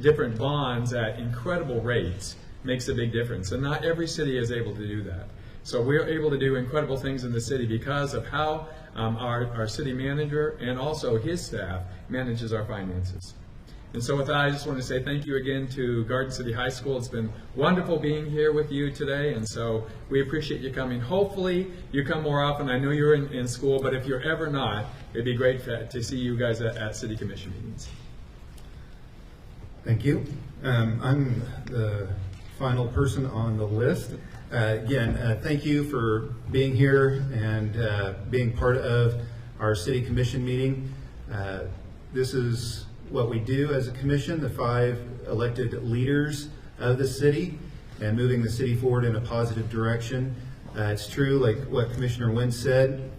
different bonds at incredible rates makes a big difference, and not every city is able to do that. So we're able to do incredible things in the city because of how our city manager and also his staff manages our finances. And so with that, I just want to say thank you again to Garden City High School. It's been wonderful being here with you today, and so we appreciate you coming. Hopefully you come more often. I know you're in school, but if you're ever not, it'd be great to see you guys at City Commission meetings. Thank you. I'm the final person on the list. Again, thank you for being here and being part of our City Commission meeting. This is what we do as a commission, the 5 elected leaders of the city, and moving the city forward in a positive direction. It's true, like what Commissioner Nguyen said,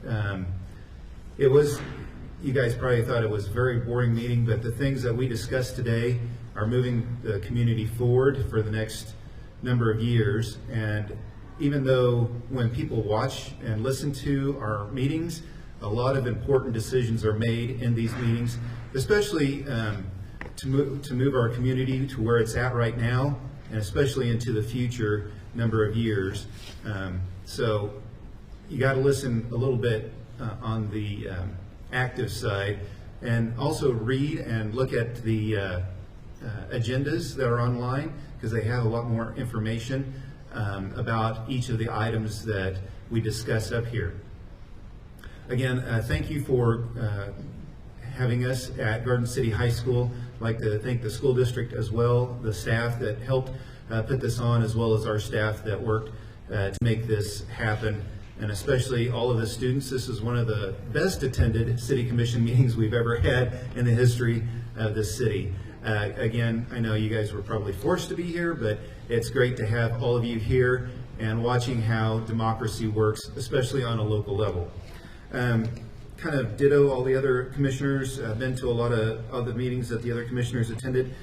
you guys probably thought it was a very boring meeting, but the things that we discussed today are moving the community forward for the next number of years. And even though when people watch and listen to our meetings, a lot of important decisions are made in these meetings, especially to move our community to where it's at right now, and especially into the future number of years. So you got to listen a little bit on the active side, and also read and look at the agendas that are online, because they have a lot more information about each of the items that we discuss up here. Again, thank you for having us at Garden City High School. I'd like to thank the school district as well, the staff that helped put this on, as well as our staff that worked to make this happen. and especially all of the students. This is one of the best attended city commission meetings we've ever had in the history of this city. Again, I know you guys were probably forced to be here, but it's great to have all of you here and watching how democracy works, especially on a local level. Kind of ditto all the other commissioners. I've been to a lot of other meetings that the other commissioners attended.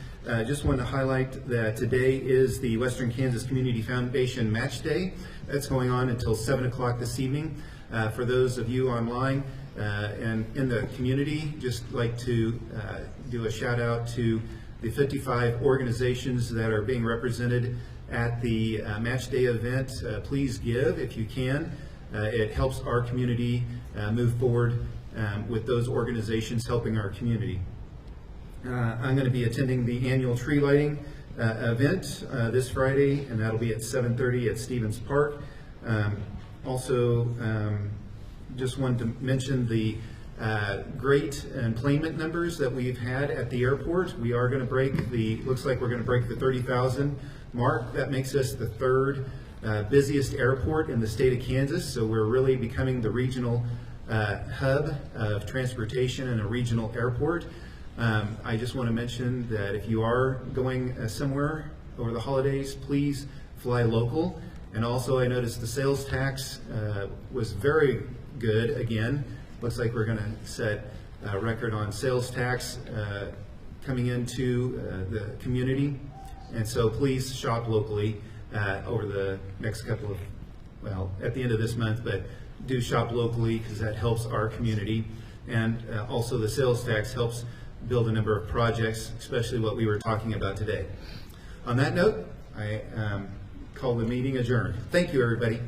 Just wanted to highlight that today is the Western Kansas Community Foundation Match Day. That's going on until 7 o'clock this evening. For those of you online and in the community, just like to do a shout out to the 55 organizations that are being represented at the Match Day event. Please give if you can. It helps our community move forward with those organizations helping our community. I'm going to be attending the annual tree lighting event this Friday, and that'll be at 7:30 at Stevens Park. Also, just wanted to mention the great employment numbers that we've had at the airport. We are going to break looks like we're going to break the 30,000 mark. That makes us the third busiest airport in the state of Kansas, so we're really becoming the regional hub of transportation and a regional airport. I just want to mention that if you are going somewhere over the holidays, please fly local. And also I noticed the sales tax was very good again. Looks like we're going to set a record on sales tax coming into the community. And so please shop locally over the next couple of, well, at the end of this month, but do shop locally because that helps our community. And also the sales tax helps build a number of projects, especially what we were talking about today. On that note, I call the meeting adjourned. Thank you, everybody.